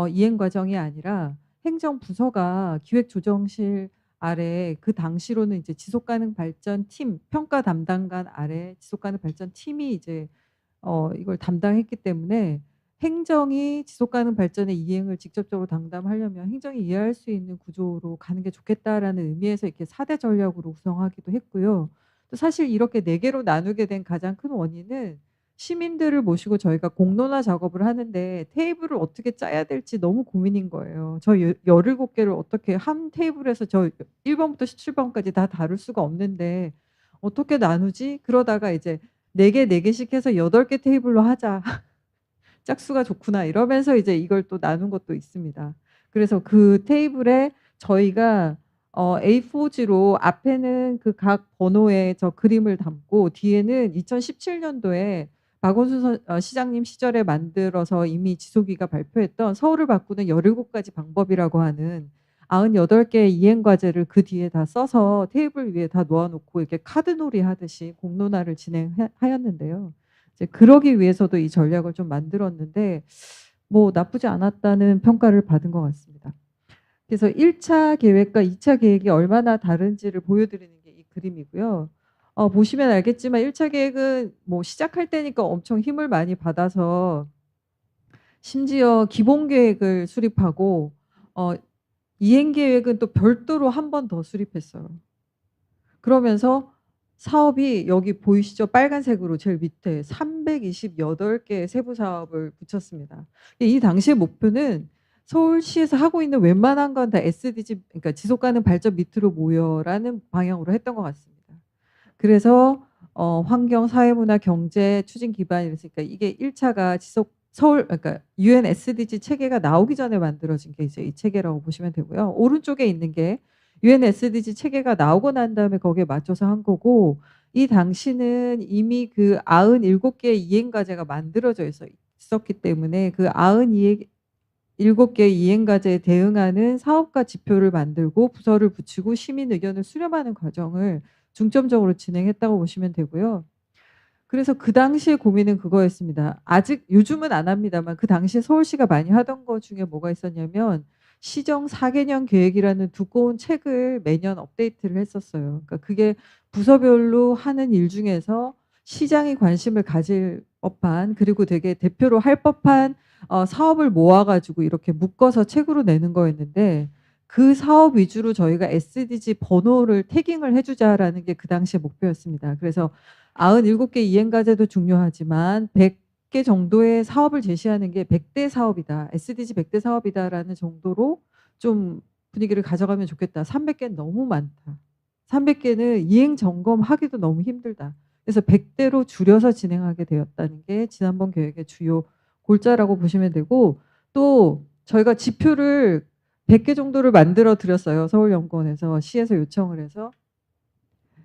이행 과정이 아니라 행정부서가 기획조정실 아래 그 당시로는 이제 지속가능 발전 팀 평가 담당관 아래 지속가능 발전 팀이 이제 이걸 담당했기 때문에 행정이 지속가능 발전의 이행을 직접적으로 담당하려면 행정이 이해할 수 있는 구조로 가는 게 좋겠다라는 의미에서 이렇게 4대 전략으로 구성하기도 했고요. 또 사실 이렇게 4개로 나누게 된 가장 큰 원인은 시민들을 모시고 저희가 공론화 작업을 하는데 테이블을 어떻게 짜야 될지 너무 고민인 거예요. 저 17개를 어떻게 한 테이블에서 저 1번부터 17번까지 다 다룰 수가 없는데 어떻게 나누지? 그러다가 이제 4개씩 해서 8개 테이블로 하자. 짝수가 좋구나 이러면서 이제 이걸 또 나눈 것도 있습니다. 그래서 그 테이블에 저희가 A4지로 앞에는 그 각 번호의 저 그림을 담고 뒤에는 2017년도에 박원순 시장님 시절에 만들어서 이미 지소기가 발표했던 서울을 바꾸는 17가지 방법이라고 하는 98개의 이행 과제를 그 뒤에 다 써서 테이블 위에 다 놓아놓고 이렇게 카드놀이 하듯이 공론화를 진행하였는데요. 이제 그러기 위해서도 이 전략을 좀 만들었는데 뭐 나쁘지 않았다는 평가를 받은 것 같습니다. 그래서 1차 계획과 2차 계획이 얼마나 다른지를 보여드리는 게 이 그림이고요. 보시면 알겠지만 1차 계획은 뭐 시작할 때니까 엄청 힘을 많이 받아서 심지어 기본 계획을 수립하고 이행 계획은 또 별도로 한 번 더 수립했어요. 그러면서 사업이 여기 보이시죠? 빨간색으로 제일 밑에 328개의 세부 사업을 붙였습니다. 이 당시의 목표는 서울시에서 하고 있는 웬만한 건 다 SDG, 그러니까 지속가능 발전 밑으로 모여라는 방향으로 했던 것 같습니다. 그래서 환경, 사회문화, 경제 추진 기반이었으니까 이게 1차가 그러니까 UN SDG 체계가 나오기 전에 만들어진 게 이제 이 체계라고 보시면 되고요. 오른쪽에 있는 게 UN SDG 체계가 나오고 난 다음에 거기에 맞춰서 한 거고 이 당시는 이미 그 97개의 이행 과제가 만들어져 있었기 때문에 그 97개의 이행 과제에 대응하는 사업과 지표를 만들고 부서를 붙이고 시민 의견을 수렴하는 과정을 중점적으로 진행했다고 보시면 되고요. 그래서 그 당시의 고민은 그거였습니다. 아직 요즘은 안 합니다만 그 당시에 서울시가 많이 하던 것 중에 뭐가 있었냐면 시정 4개년 계획이라는 두꺼운 책을 매년 업데이트를 했었어요. 그러니까 그게 부서별로 하는 일 중에서 시장이 관심을 가질 법한 그리고 되게 대표로 할 법한 사업을 모아가지고 이렇게 묶어서 책으로 내는 거였는데 그 사업 위주로 저희가 SDG 번호를 태깅을 해주자라는 게 그 당시의 목표였습니다. 그래서 97개 이행과제도 중요하지만 100개 정도의 사업을 제시하는 게 100대 사업이다. SDG 100대 사업이다라는 정도로 좀 분위기를 가져가면 좋겠다. 300개는 너무 많다. 300개는 이행 점검하기도 너무 힘들다. 그래서 100대로 줄여서 진행하게 되었다는 게 지난번 계획의 주요 골자라고 보시면 되고 또 저희가 지표를 100개 정도를 만들어 드렸어요. 서울연구원에서 시에서 요청을 해서.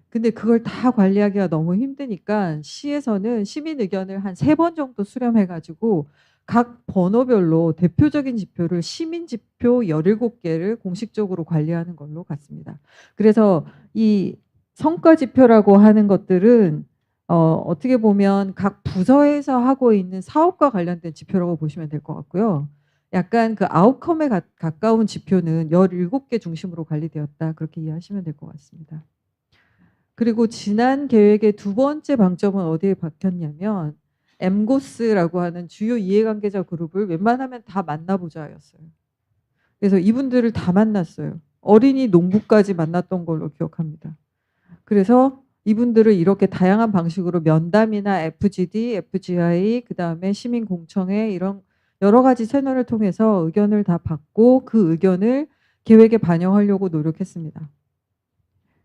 근데 그걸 다 관리하기가 너무 힘드니까 시에서는 시민 의견을 한 3번 정도 수렴해가지고 각 번호별로 대표적인 지표를 시민 지표 17개를 공식적으로 관리하는 걸로 갔습니다. 그래서 이 성과 지표라고 하는 것들은 어떻게 보면 각 부서에서 하고 있는 사업과 관련된 지표라고 보시면 될 것 같고요. 약간 그 아웃컴에 가까운 지표는 17개 중심으로 관리되었다. 그렇게 이해하시면 될 것 같습니다. 그리고 지난 계획의 두 번째 방점은 어디에 박혔냐면 엠고스라고 하는 주요 이해관계자 그룹을 웬만하면 다 만나보자였어요. 그래서 이분들을 다 만났어요. 어린이 농부까지 만났던 걸로 기억합니다. 그래서 이분들을 이렇게 다양한 방식으로 면담이나 FGD, FGI, 그다음에 시민공청회 이런 여러 가지 채널을 통해서 의견을 다 받고 그 의견을 계획에 반영하려고 노력했습니다.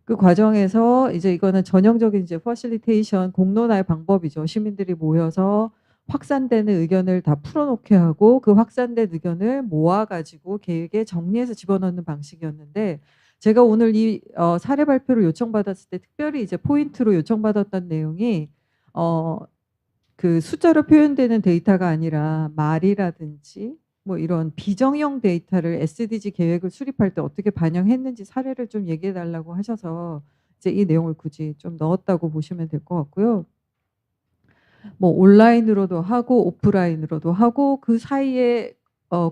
그 과정에서 이제 이거는 전형적인 이제 퍼실리테이션 공론화의 방법이죠. 시민들이 모여서 확산되는 의견을 다 풀어놓게 하고 그 확산된 의견을 모아가지고 계획에 정리해서 집어넣는 방식이었는데 제가 오늘 이 사례 발표를 요청받았을 때 특별히 이제 포인트로 요청받았던 내용이 그 숫자로 표현되는 데이터가 아니라 말이라든지 뭐 이런 비정형 데이터를 SDG 계획을 수립할 때 어떻게 반영했는지 사례를 좀 얘기해 달라고 하셔서 이제 이 내용을 굳이 좀 넣었다고 보시면 될 것 같고요. 뭐 온라인으로도 하고 오프라인으로도 하고 그 사이에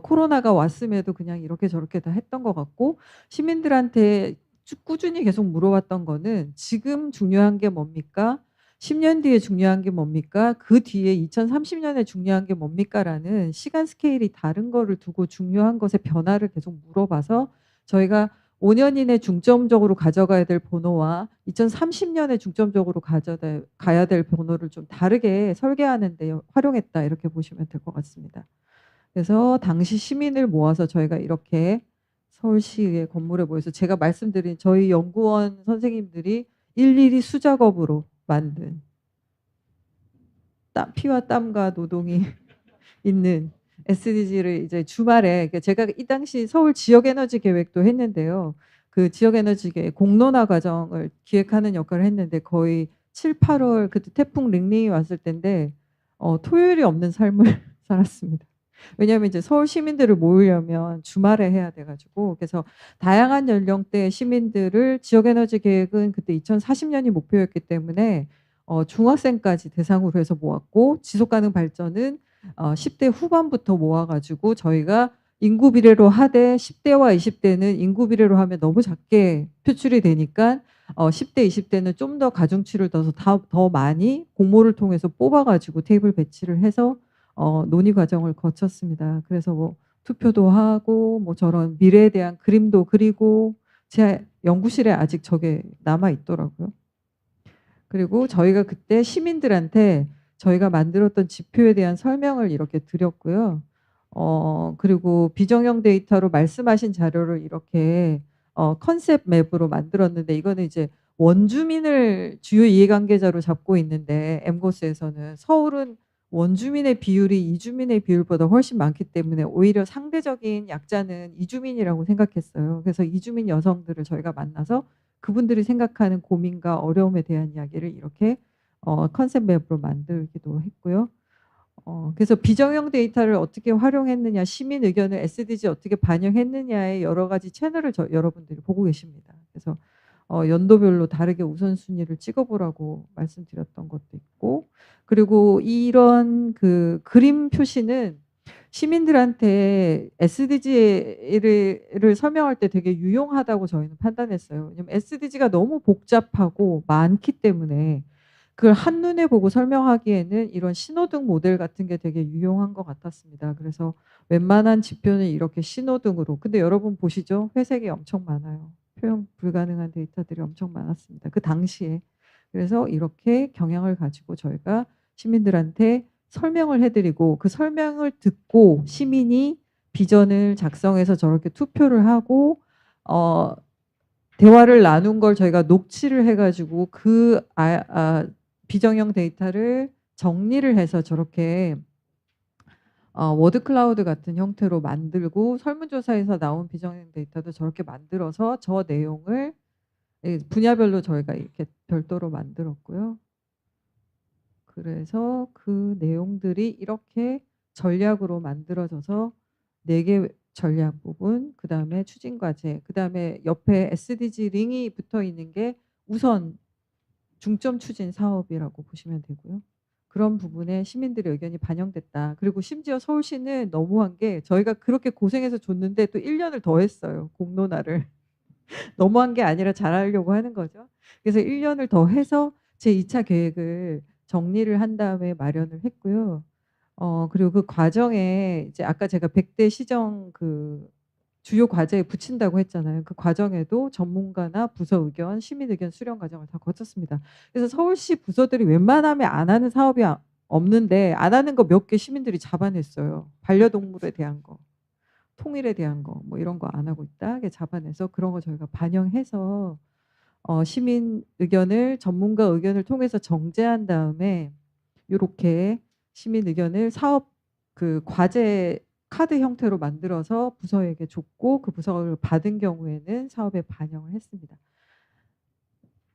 코로나가 왔음에도 그냥 이렇게 저렇게 다 했던 것 같고 시민들한테 꾸준히 계속 물어봤던 거는 지금 중요한 게 뭡니까? 10년 뒤에 중요한 게 뭡니까? 그 뒤에 2030년에 중요한 게 뭡니까?라는 시간 스케일이 다른 거를 두고 중요한 것의 변화를 계속 물어봐서 저희가 5년 이내 중점적으로 가져가야 될 번호와 2030년에 중점적으로 가야 될 번호를 좀 다르게 설계하는 데 활용했다 이렇게 보시면 될 것 같습니다. 그래서 당시 시민을 모아서 저희가 이렇게 서울시의 건물에 모여서 제가 말씀드린 저희 연구원 선생님들이 일일이 수작업으로 만든 피와 땀과 노동이 있는 SDG를 이제 주말에 제가 이 당시 서울 지역에너지 계획도 했는데요. 그 지역에너지 계획 공론화 과정을 기획하는 역할을 했는데 거의 7, 8월 그때 태풍 링링이 왔을 때인데 토요일이 없는 삶을 살았습니다. 왜냐하면 이제 서울 시민들을 모으려면 주말에 해야 돼가지고 그래서 다양한 연령대 시민들을 지역에너지 계획은 그때 2040년이 목표였기 때문에 중학생까지 대상으로 해서 모았고 지속가능 발전은 10대 후반부터 모아가지고 저희가 인구 비례로 하되 10대와 20대는 인구 비례로 하면 너무 작게 표출이 되니까 10대, 20대는 좀 더 가중치를 넣어서 더 많이 공모를 통해서 뽑아가지고 테이블 배치를 해서 논의 과정을 거쳤습니다. 그래서 뭐 투표도 하고 뭐 저런 미래에 대한 그림도 그리고 제 연구실에 아직 저게 남아 있더라고요. 그리고 저희가 그때 시민들한테 저희가 만들었던 지표에 대한 설명을 이렇게 드렸고요. 그리고 비정형 데이터로 말씀하신 자료를 이렇게 컨셉 맵으로 만들었는데 이거는 이제 원주민을 주요 이해관계자로 잡고 있는데 엠고스에서는 서울은 원주민의 비율이 이주민의 비율보다 훨씬 많기 때문에 오히려 상대적인 약자는 이주민이라고 생각했어요. 그래서 이주민 여성들을 저희가 만나서 그분들이 생각하는 고민과 어려움에 대한 이야기를 이렇게 컨셉 맵으로 만들기도 했고요. 그래서 비정형 데이터를 어떻게 활용했느냐, 시민 의견을 SDG 어떻게 반영했느냐의 여러 가지 채널을 여러분들이 보고 계십니다. 그래서 연도별로 다르게 우선순위를 찍어보라고 말씀드렸던 것도 있고, 그리고 이런 그 그림 표시는 시민들한테 SDG를 설명할 때 되게 유용하다고 저희는 판단했어요. 왜냐면 SDG가 너무 복잡하고 많기 때문에 그걸 한눈에 보고 설명하기에는 이런 신호등 모델 같은 게 되게 유용한 것 같았습니다. 그래서 웬만한 지표는 이렇게 신호등으로. 근데 여러분 보시죠. 회색이 엄청 많아요. 표현 불가능한 데이터들이 엄청 많았습니다. 그 당시에. 그래서 이렇게 경향을 가지고 저희가 시민들한테 설명을 해드리고 그 설명을 듣고 시민이 비전을 작성해서 저렇게 투표를 하고 대화를 나눈 걸 저희가 녹취를 해가지고 그 비정형 데이터를 정리를 해서 저렇게 워드 클라우드 같은 형태로 만들고 설문조사에서 나온 비정형 데이터도 저렇게 만들어서 저 내용을 분야별로 저희가 이렇게 별도로 만들었고요. 그래서 그 내용들이 이렇게 전략으로 만들어져서 4개 전략 부분, 그 다음에 추진과제, 그 다음에 옆에 SDG 링이 붙어 있는 게 우선 중점 추진 사업이라고 보시면 되고요. 그런 부분에 시민들의 의견이 반영됐다. 그리고 심지어 서울시는 너무한 게 저희가 그렇게 고생해서 줬는데 또 1년을 더 했어요. 공론화를. 너무한 게 아니라 잘하려고 하는 거죠. 그래서 1년을 더 해서 제 2차 계획을 정리를 한 다음에 마련을 했고요. 그리고 그 과정에 이제 아까 제가 100대 시정 그 주요 과제에 붙인다고 했잖아요. 그 과정에도 전문가나 부서 의견, 시민 의견 수렴 과정을 다 거쳤습니다. 그래서 서울시 부서들이 웬만하면 안 하는 사업이 없는데 안 하는 거 몇 개 시민들이 잡아냈어요. 반려동물에 대한 거, 통일에 대한 거, 뭐 이런 거 안 하고 있다. 잡아내서 그런 거 저희가 반영해서 시민 의견을 전문가 의견을 통해서 정제한 다음에 이렇게 시민 의견을 사업 그 과제 카드 형태로 만들어서 부서에게 줬고 그 부서를 받은 경우에는 사업에 반영을 했습니다.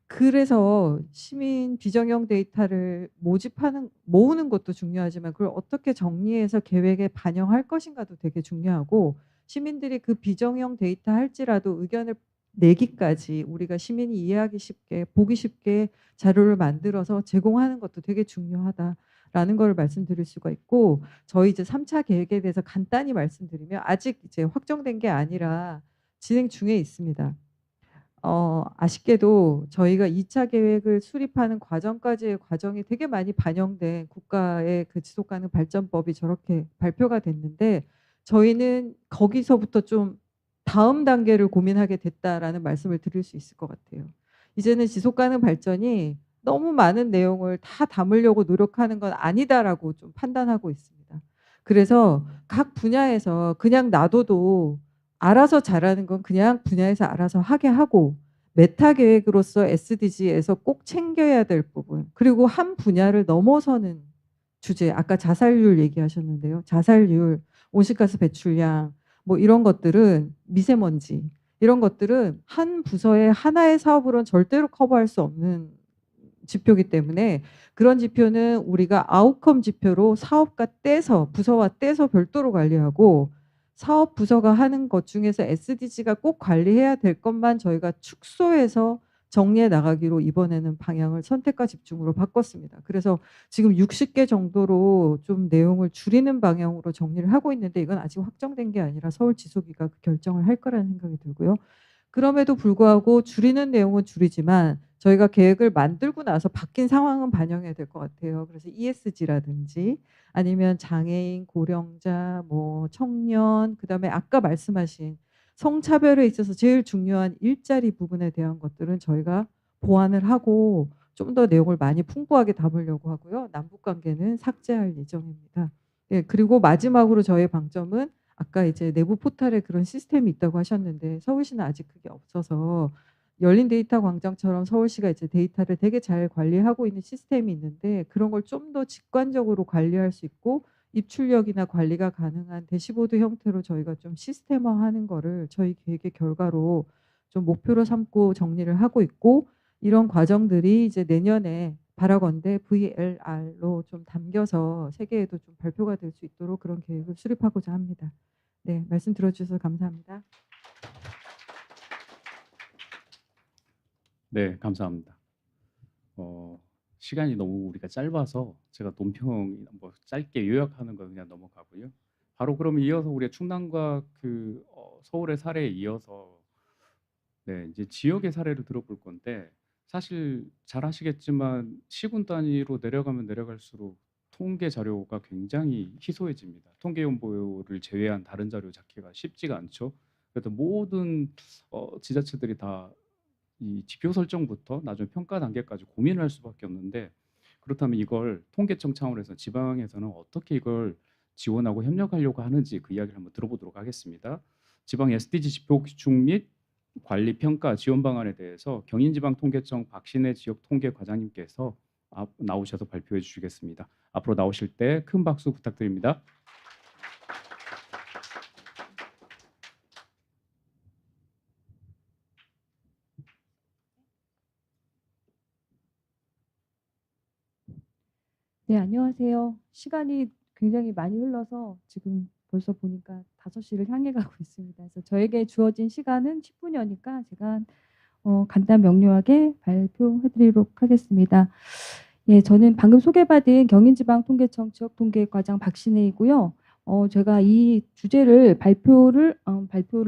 그래서 시민 비정형 데이터를 모으는 것도 중요하지만 그걸 어떻게 정리해서 계획에 반영할 것인가도 되게 중요하고, 시민들이 그 비정형 데이터 할지라도 의견을 내기까지 우리가 시민이 이해하기 쉽게 보기 쉽게 자료를 만들어서 제공하는 것도 되게 중요하다라는 걸 말씀드릴 수가 있고, 저희 이제 3차 계획에 대해서 간단히 말씀드리면 아직 이제 확정된 게 아니라 진행 중에 있습니다. 아쉽게도 저희가 2차 계획을 수립하는 과정까지의 과정이 되게 많이 반영된 국가의 그 지속가능 발전법이 저렇게 발표가 됐는데, 저희는 거기서부터 좀 다음 단계를 고민하게 됐다라는 말씀을 드릴 수 있을 것 같아요. 이제는 지속가능 발전이 너무 많은 내용을 다 담으려고 노력하는 건 아니다라고 좀 판단하고 있습니다. 그래서 각 분야에서 그냥 놔둬도 알아서 잘하는 건 그냥 분야에서 알아서 하게 하고, 메타 계획으로서 SDG에서 꼭 챙겨야 될 부분, 그리고 한 분야를 넘어서는 주제, 아까 자살률 얘기하셨는데요. 자살률, 온실가스 배출량, 뭐 이런 것들은, 미세먼지 이런 것들은 한 부서의 하나의 사업으로는 절대로 커버할 수 없는 지표이기 때문에 그런 지표는 우리가 아웃컴 지표로 사업과 떼서, 부서와 떼서 별도로 관리하고, 사업 부서가 하는 것 중에서 SDG가 꼭 관리해야 될 것만 저희가 축소해서 정리해 나가기로 이번에는 방향을 선택과 집중으로 바꿨습니다. 그래서 지금 60개 정도로 좀 내용을 줄이는 방향으로 정리를 하고 있는데, 이건 아직 확정된 게 아니라 서울지소기가 그 결정을 할 거라는 생각이 들고요. 그럼에도 불구하고 줄이는 내용은 줄이지만 저희가 계획을 만들고 나서 바뀐 상황은 반영해야 될 것 같아요. 그래서 ESG라든지 아니면 장애인, 고령자, 뭐 청년, 그다음에 아까 말씀하신 성차별에 있어서 제일 중요한 일자리 부분에 대한 것들은 저희가 보완을 하고 좀 더 내용을 많이 풍부하게 담으려고 하고요. 남북 관계는 삭제할 예정입니다. 예, 그리고 마지막으로 저의 방점은 아까 이제 내부 포털에 그런 시스템이 있다고 하셨는데 서울시는 아직 그게 없어서, 열린 데이터 광장처럼 서울시가 이제 데이터를 되게 잘 관리하고 있는 시스템이 있는데 그런 걸 좀 더 직관적으로 관리할 수 있고 입출력이나 관리가 가능한 대시보드 형태로 저희가 좀 시스템화하는 거를 저희 계획의 결과로 좀 목표로 삼고 정리를 하고 있고, 이런 과정들이 이제 내년에 바라건대 VLR로 좀 담겨서 세계에도 좀 발표가 될 수 있도록 그런 계획을 수립하고자 합니다. 네, 말씀 들어주셔서 감사합니다. 네, 감사합니다. 시간이 너무 우리가 짧아서 제가 논평 뭐 짧게 요약하는 거 그냥 넘어가고요. 바로 그러면 이어서 우리가 충남과 그 서울의 사례에 이어서 네, 이제 지역의 사례를 들어볼 건데, 사실 잘 아시겠지만 시군 단위로 내려가면 내려갈수록 통계 자료가 굉장히 희소해집니다. 통계연보를 제외한 다른 자료 찾기가 쉽지가 않죠. 그래서 모든 지자체들이 다 이 지표 설정부터 나중에 평가 단계까지 고민을 할 수밖에 없는데, 그렇다면 이걸 통계청 차원에서 지방에서는 어떻게 이걸 지원하고 협력하려고 하는지 그 이야기를 한번 들어보도록 하겠습니다. 지방 SDG 지표 구축 및 관리 평가 지원 방안에 대해서 경인지방통계청 박신혜 지역통계과장님께서 나오셔서 발표해 주시겠습니다. 앞으로 나오실 때 큰 박수 부탁드립니다. 네, 안녕하세요. 시간이 굉장히 많이 흘러서 지금 벌써 보니까 5시를 향해 가고 있습니다. 그래서 저에게 주어진 시간은 10분여니까 제가 간단 명료하게 발표해 드리도록 하겠습니다. 예, 저는 방금 소개받은 경인지방통계청 지역통계과장 박신혜이고요. 제가 이 주제를 발표를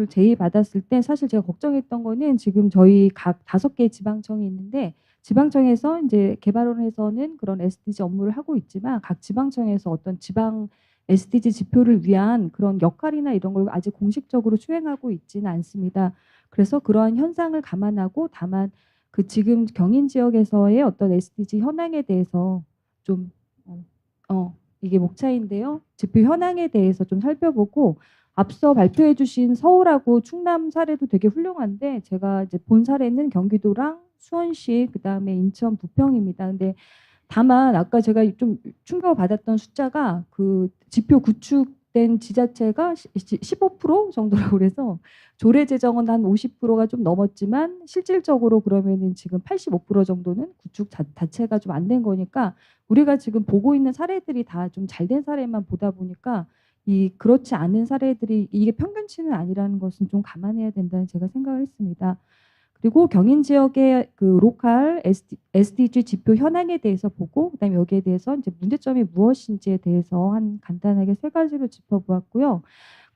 제의받았을 때 사실 제가 걱정했던 거는, 지금 저희 각 5개 지방청이 있는데 지방청에서 이제 개발원에서는 그런 SDG 업무를 하고 있지만 각 지방청에서 어떤 지방 SDG 지표를 위한 그런 역할이나 이런 걸 아직 공식적으로 수행하고 있지는 않습니다. 그래서 그러한 현상을 감안하고 다만 그 지금 경인 지역에서의 어떤 SDG 현황에 대해서 좀 이게 목차인데요. 지표 현황에 대해서 좀 살펴보고, 앞서 발표해 주신 서울하고 충남 사례도 되게 훌륭한데 제가 이제 본 사례는 경기도랑 수원시, 그다음에 인천 부평입니다. 근데 다만 아까 제가 좀 충격을 받았던 숫자가 그 지표 구축된 지자체가 15% 정도라고 그래서 조례 제정은 한 50%가 좀 넘었지만 실질적으로 그러면은 지금 85% 정도는 구축 자체가 좀 안 된 거니까 우리가 지금 보고 있는 사례들이 다 좀 잘 된 사례만 보다 보니까 이 그렇지 않은 사례들이 이게 평균치는 아니라는 것은 좀 감안해야 된다는 제가 생각을 했습니다. 그리고 경인 지역의 그 로컬 SDG 지표 현황에 대해서 보고 그다음에 여기에 대해서 이제 문제점이 무엇인지에 대해서 한 간단하게 세 가지로 짚어보았고요.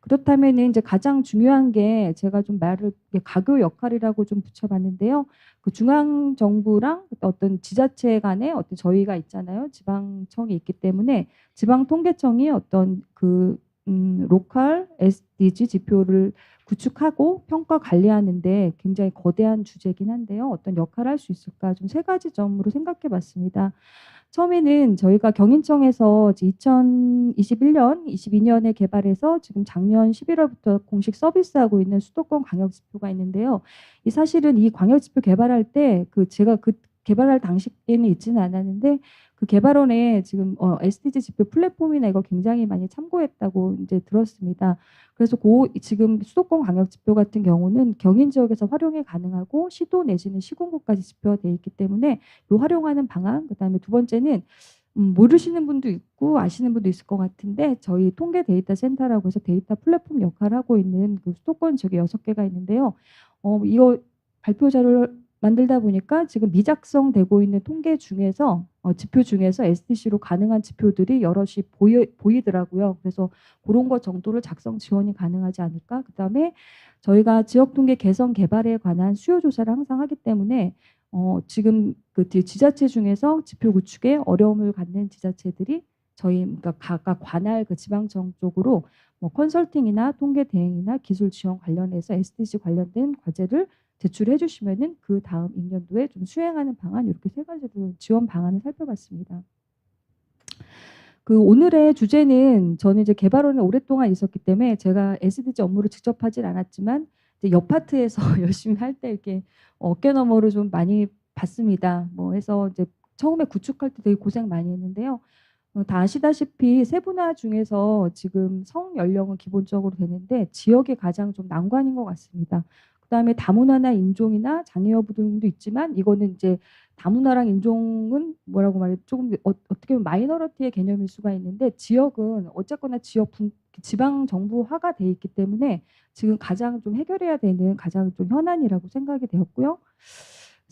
그렇다면은 이제 가장 중요한 게 제가 좀 말을 가교 역할이라고 좀 붙여봤는데요. 그 중앙 정부랑 어떤 지자체 간에 어떤 저희가 있잖아요. 지방청이 있기 때문에 지방통계청이 어떤 그 로컬 SDG 지표를 구축하고 평가 관리하는데 굉장히 거대한 주제긴 한데요. 어떤 역할을 할 수 있을까 좀 세 가지 점으로 생각해 봤습니다. 처음에는 저희가 경인청에서 2021년, 22년에 개발해서 지금 작년 11월부터 공식 서비스하고 있는 수도권 광역지표가 있는데요. 이 사실은 이 광역지표 개발할 때 제가 개발할 당시에는 있지는 않았는데 그 개발원에 지금 SDG 지표 플랫폼이나 이거 굉장히 많이 참고했다고 이제 들었습니다. 그래서 지금 수도권 광역 지표 같은 경우는 경인 지역에서 활용이 가능하고 시도 내지는 시군구까지 지표가 돼 있기 때문에 이 활용하는 방안, 그다음에 두 번째는 모르시는 분도 있고 아시는 분도 있을 것 같은데 저희 통계 데이터 센터라고 해서 데이터 플랫폼 역할을 하고 있는 그 수도권 지역에 6개가 있는데요. 이거 발표 자료를 만들다 보니까 지금 미작성되고 있는 통계 중에서 지표 중에서 SDC로 가능한 지표들이 여럿이 보이더라고요. 그래서 그런 것 정도를 작성 지원이 가능하지 않을까. 그다음에 저희가 지역통계 개선 개발에 관한 수요 조사를 항상 하기 때문에 지금 그 지자체 중에서 지표 구축에 어려움을 갖는 지자체들이 저희 그러니까 각각 관할 그 지방청 쪽으로 뭐 컨설팅이나 통계 대행이나 기술 지원 관련해서 SDC 관련된 과제를 제출해 주시면은 그 다음 익년도에 좀 수행하는 방안 이렇게 세 가지로 지원 방안을 살펴봤습니다. 그 오늘의 주제는 저는 이제 개발원에 오랫동안 있었기 때문에 제가 SDG 업무를 직접 하진 않았지만 이제 옆 파트에서 열심히 할 때 이렇게 어깨 너머로 좀 많이 봤습니다. 뭐 해서 이제 처음에 구축할 때 되게 고생 많이 했는데요. 다 아시다시피 세분화 중에서 지금 성 연령은 기본적으로 되는데 지역이 가장 좀 난관인 것 같습니다. 그다음에 다문화나 인종이나 장애 여부 등도 있지만 이거는 이제 다문화랑 인종은 뭐라고 말해 조금 어떻게 보면 마이너리티의 개념일 수가 있는데 지역은 어쨌거나 지방 정부화가 돼 있기 때문에 지금 가장 좀 해결해야 되는 가장 좀 현안이라고 생각이 되었고요.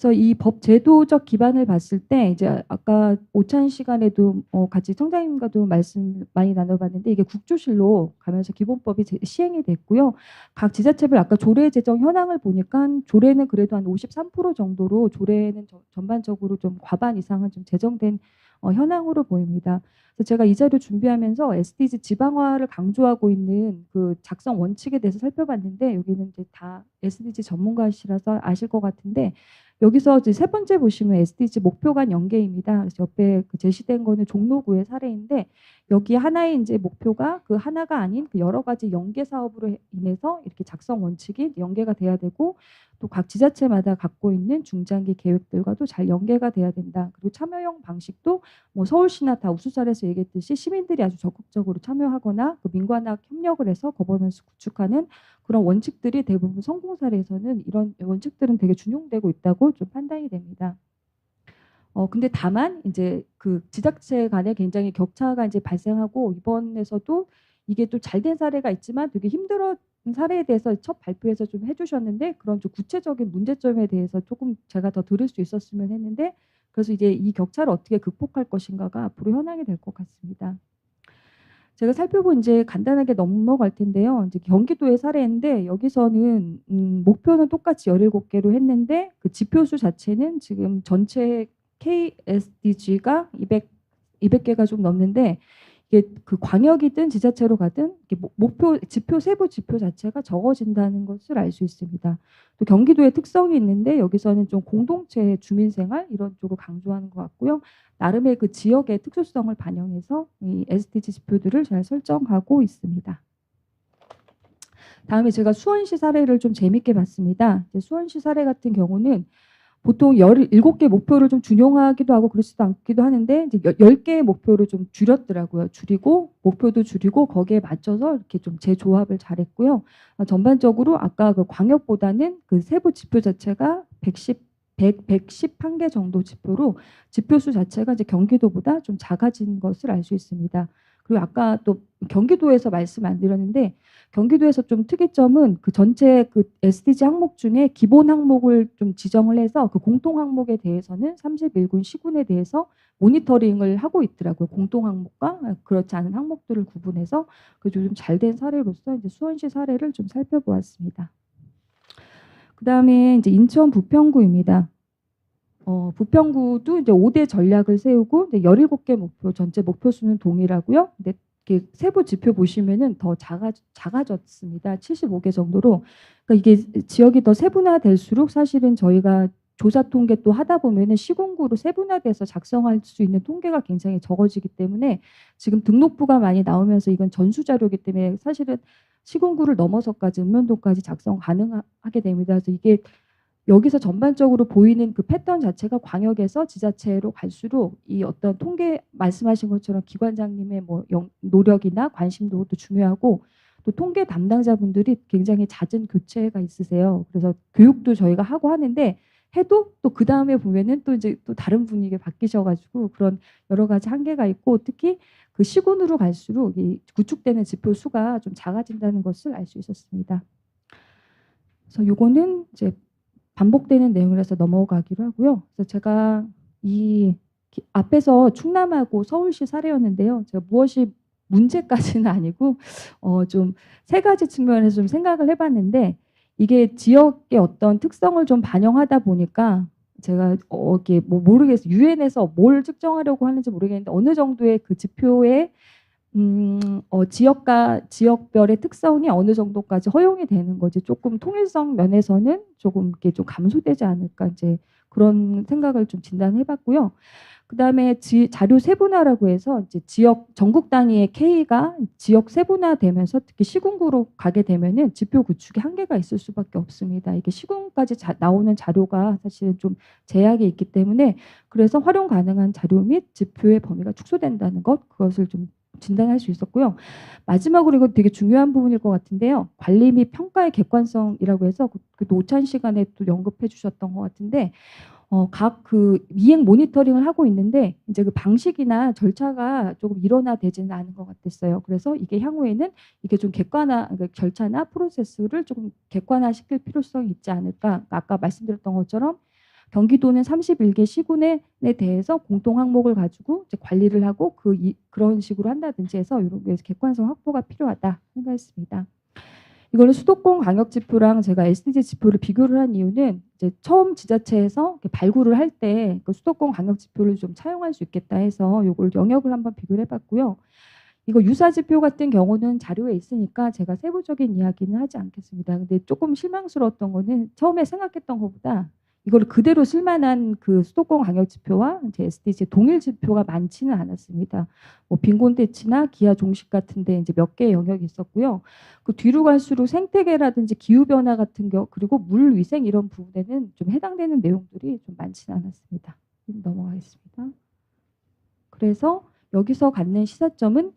그래서 이 법 제도적 기반을 봤을 때 이제 아까 오찬 시간에도 같이 청장님과도 말씀 많이 나눠봤는데 이게 국조실로 가면서 기본법이 시행이 됐고요. 각 지자체별 아까 조례 제정 현황을 보니까 조례는 그래도 한 53% 정도로 조례는 전반적으로 좀 과반 이상은 좀 제정된 현황으로 보입니다. 그래서 제가 이 자료 준비하면서 SDG 지방화를 강조하고 있는 그 작성 원칙에 대해서 살펴봤는데 여기는 이제 다 SDG 전문가시라서 아실 것 같은데 여기서 이제 세 번째 보시면 SDG 목표 간 연계입니다. 그래서 옆에 그 제시된 거는 종로구의 사례인데 여기 하나의 이제 목표가 그 하나가 아닌 그 여러 가지 연계 사업으로 인해서 이렇게 작성 원칙이 연계가 돼야 되고 또 각 지자체마다 갖고 있는 중장기 계획들과도 잘 연계가 돼야 된다. 그리고 참여형 방식도 뭐 서울시나 다 우수사례에서 얘기했듯이 시민들이 아주 적극적으로 참여하거나 그 민관학 협력을 해서 거버넌스 구축하는 그런 원칙들이 대부분 성공 사례에서는 이런 원칙들은 되게 준용되고 있다고 좀 판단이 됩니다. 근데 다만 이제 그 지자체 간에 굉장히 격차가 이제 발생하고 이번에서도 이게 또 잘 된 사례가 있지만 되게 힘들어 사례에 대해서 첫 발표에서 좀 해주셨는데 그런 좀 구체적인 문제점에 대해서 조금 제가 더 들을 수 있었으면 했는데 그래서 이제 이 격차를 어떻게 극복할 것인가가 앞으로 현황이 될 것 같습니다. 제가 살펴본 이제 간단하게 넘어갈 텐데요. 이제 경기도의 사례인데 여기서는 목표는 똑같이 17개로 했는데 그 지표수 자체는 지금 전체 KSDG가 200개가 좀 넘는데 이게 그 광역이든 지자체로 가든 목표 지표 세부 지표 자체가 적어진다는 것을 알 수 있습니다. 또 경기도의 특성이 있는데 여기서는 좀 공동체 주민생활 이런 쪽을 강조하는 것 같고요. 나름의 그 지역의 특수성을 반영해서 이 SDG 지표들을 잘 설정하고 있습니다. 다음에 제가 수원시 사례를 좀 재밌게 봤습니다. 수원시 사례 같은 경우는 보통 17개 목표를 좀 준용하기도 하고 그렇지도 않기도 하는데 이제 10개의 목표를 좀 줄였더라고요. 줄이고 목표도 줄이고 거기에 맞춰서 이렇게 좀 재조합을 잘했고요. 전반적으로 아까 그 광역보다는 그 세부 지표 자체가 111개 정도 지표로 지표수 자체가 이제 경기도보다 좀 작아진 것을 알 수 있습니다. 그리고 아까 또 경기도에서 말씀 안 드렸는데 경기도에서 좀 특이점은 그 전체 그 SDG 항목 중에 기본 항목을 좀 지정을 해서 그 공통 항목에 대해서는 31군 시군에 대해서 모니터링을 하고 있더라고요. 공통 항목과 그렇지 않은 항목들을 구분해서 그래서 좀 잘 된 사례로서 이제 수원시 사례를 좀 살펴보았습니다. 그다음에 이제 인천 부평구입니다. 부평구도 이제 5대 전략을 세우고 이제 17개 목표, 전체 목표 수는 동일하고요. 근데 이렇게 세부 지표 보시면은 더 작아졌습니다. 75개 정도로. 그러니까 이게 지역이 더 세분화될수록 사실은 저희가 조사 통계 또 하다 보면은 시군구로 세분화돼서 작성할 수 있는 통계가 굉장히 적어지기 때문에 지금 등록부가 많이 나오면서 이건 전수 자료이기 때문에 사실은 시군구를 넘어서까지 읍면도까지 작성 가능하게 됩니다. 그래서 이게 여기서 전반적으로 보이는 그 패턴 자체가 광역에서 지자체로 갈수록 이 어떤 통계 말씀하신 것처럼 기관장님의 뭐 노력이나 관심도도 중요하고 또 통계 담당자분들이 굉장히 잦은 교체가 있으세요. 그래서 교육도 저희가 하고 하는데 해도 또 그 다음에 보면은 또 이제 또 다른 분위기에 바뀌셔가지고 그런 여러 가지 한계가 있고 특히 그 시군으로 갈수록 이 구축되는 지표 수가 좀 작아진다는 것을 알 수 있었습니다. 그래서 요거는 이제 반복되는 내용이라서 넘어가기로 하고요. 그래서 제가 이 앞에서 충남하고 서울시 사례였는데요. 제가 무엇이 문제까지는 아니고 좀 세 가지 측면에서 좀 생각을 해봤는데 이게 지역의 어떤 특성을 좀 반영하다 보니까 제가 이게 뭐 모르겠어요. 유엔에서 뭘 측정하려고 하는지 모르겠는데 어느 정도의 그 지표의 지역별의 특성이 어느 정도까지 허용이 되는 거지 조금 통일성 면에서는 조금 이게 좀 감소되지 않을까 이제 그런 생각을 좀 진단해봤고요. 그다음에 자료 세분화라고 해서 이제 지역 전국 단위의 K가 지역 세분화되면서 특히 시군구로 가게 되면은 지표 구축에 한계가 있을 수밖에 없습니다. 이게 시군까지 나오는 자료가 사실은 좀 제약이 있기 때문에 그래서 활용 가능한 자료 및 지표의 범위가 축소된다는 것 그것을 좀 진단할 수 있었고요. 마지막으로 이거 되게 중요한 부분일 것 같은데요. 관리 및 평가의 객관성이라고 해서 그 노찬 시간에 또 언급해 주셨던 것 같은데 각 그 이행 모니터링을 하고 있는데 이제 그 방식이나 절차가 조금 일원화되지는 않은 것 같았어요. 그래서 이게 향후에는 이게 좀 그러니까 절차나 프로세스를 조금 객관화시킬 필요성이 있지 않을까. 아까 말씀드렸던 것처럼 경기도는 31개 시군에 대해서 공통 항목을 가지고 이제 관리를 하고 그런 식으로 한다든지 해서 이런 게 객관성 확보가 필요하다 생각했습니다. 이거는 수도권 광역 지표랑 제가 SDG 지표를 비교를 한 이유는 이제 처음 지자체에서 발굴을 할 때 그 수도권 광역 지표를 좀 차용할 수 있겠다 해서 이걸 영역을 한번 비교를 해봤고요. 이거 유사 지표 같은 경우는 자료에 있으니까 제가 세부적인 이야기는 하지 않겠습니다. 근데 조금 실망스러웠던 거는 처음에 생각했던 것보다 이걸 그대로 쓸만한 그 수도권 광역 지표와 이제 SDG 동일 지표가 많지는 않았습니다. 뭐 빈곤대치나 기아 종식 같은데 이제 몇 개의 영역이 있었고요. 그 뒤로 갈수록 생태계라든지 기후 변화 같은 그리고 물 위생 이런 부분에는 좀 해당되는 내용들이 좀 많지는 않았습니다. 넘어가겠습니다. 그래서 여기서 갖는 시사점은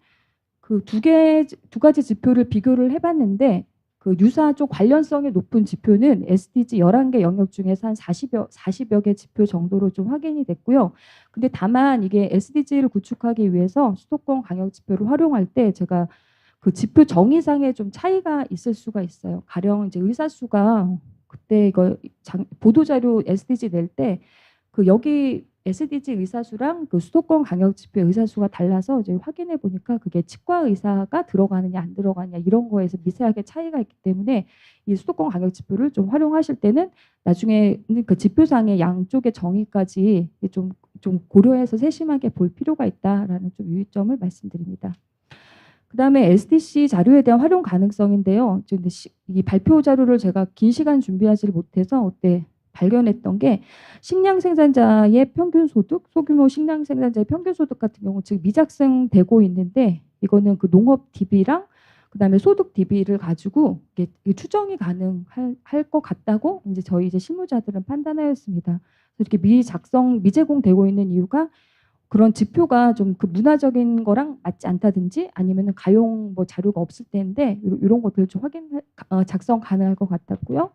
그 두 가지 지표를 비교를 해봤는데. 그 유사 쪽 관련성이 높은 지표는 SDG 11개 영역 중에서 한 40여 개 지표 정도로 좀 확인이 됐고요. 근데 다만 이게 SDG를 구축하기 위해서 수도권 광역 지표를 활용할 때 제가 그 지표 정의상에 좀 차이가 있을 수가 있어요. 가령 이제 의사 수가 그때 이거 보도자료 SDG 낼 때 그 여기 SDG 의사수랑 그 수도권 광역 지표 의사수가 달라서 이제 확인해 보니까 그게 치과 의사가 들어가느냐 안 들어가느냐 이런 거에서 미세하게 차이가 있기 때문에 이 수도권 광역 지표를 좀 활용하실 때는 나중에 그 지표상의 양쪽의 정의까지 좀 고려해서 세심하게 볼 필요가 있다라는 좀 유의점을 말씀드립니다. 그다음에 SDC 자료에 대한 활용 가능성인데요. 이 발표 자료를 제가 긴 시간 준비하지를 못해서 그때 발견했던 게 식량 생산자의 평균 소득, 소규모 식량 생산자의 평균 소득 같은 경우 지금 미작성되고 있는데 이거는 그 농업 DB랑 그다음에 소득 DB를 가지고 이게 추정이 가능할 것 같다고 이제 저희 이제 실무자들은 판단하였습니다. 이렇게 미제공되고 있는 이유가 그런 지표가 좀 그 문화적인 거랑 맞지 않다든지 아니면은 가용 뭐 자료가 없을 때인데 이런 것들을 좀 작성 가능할 것 같았고요.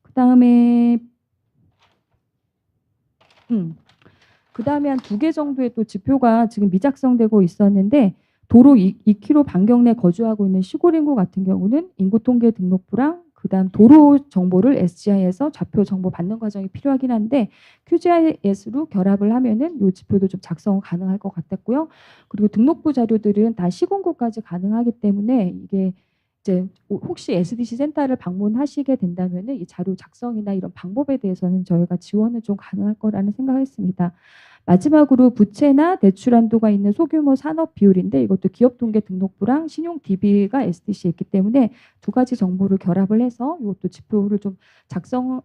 그다음에 그다음에 한 2개 정도의 또 지표가 지금 미작성되고 있었는데 도로 2km 반경 내 거주하고 있는 시골 인구 같은 경우는 인구 통계 등록부랑 그다음 도로 정보를 SGI에서 좌표 정보 받는 과정이 필요하긴 한데 QGIS로 결합을 하면은 이 지표도 좀 작성 가능할 것 같았고요. 그리고 등록부 자료들은 다 시군구까지 가능하기 때문에 이게 이제 혹시 SDC 센터를 방문하시게 된다면은 이 자료 작성이나 이런 방법에 대해서는 저희가 지원을 좀 가능할 거라는 생각했습니다. 마지막으로 부채나 대출 한도가 있는 소규모 산업 비율인데 이것도 기업통계 등록부랑 신용 DB가 SDC에 있기 때문에 2가지 정보를 결합을 해서 이것도 지표를 좀 작성은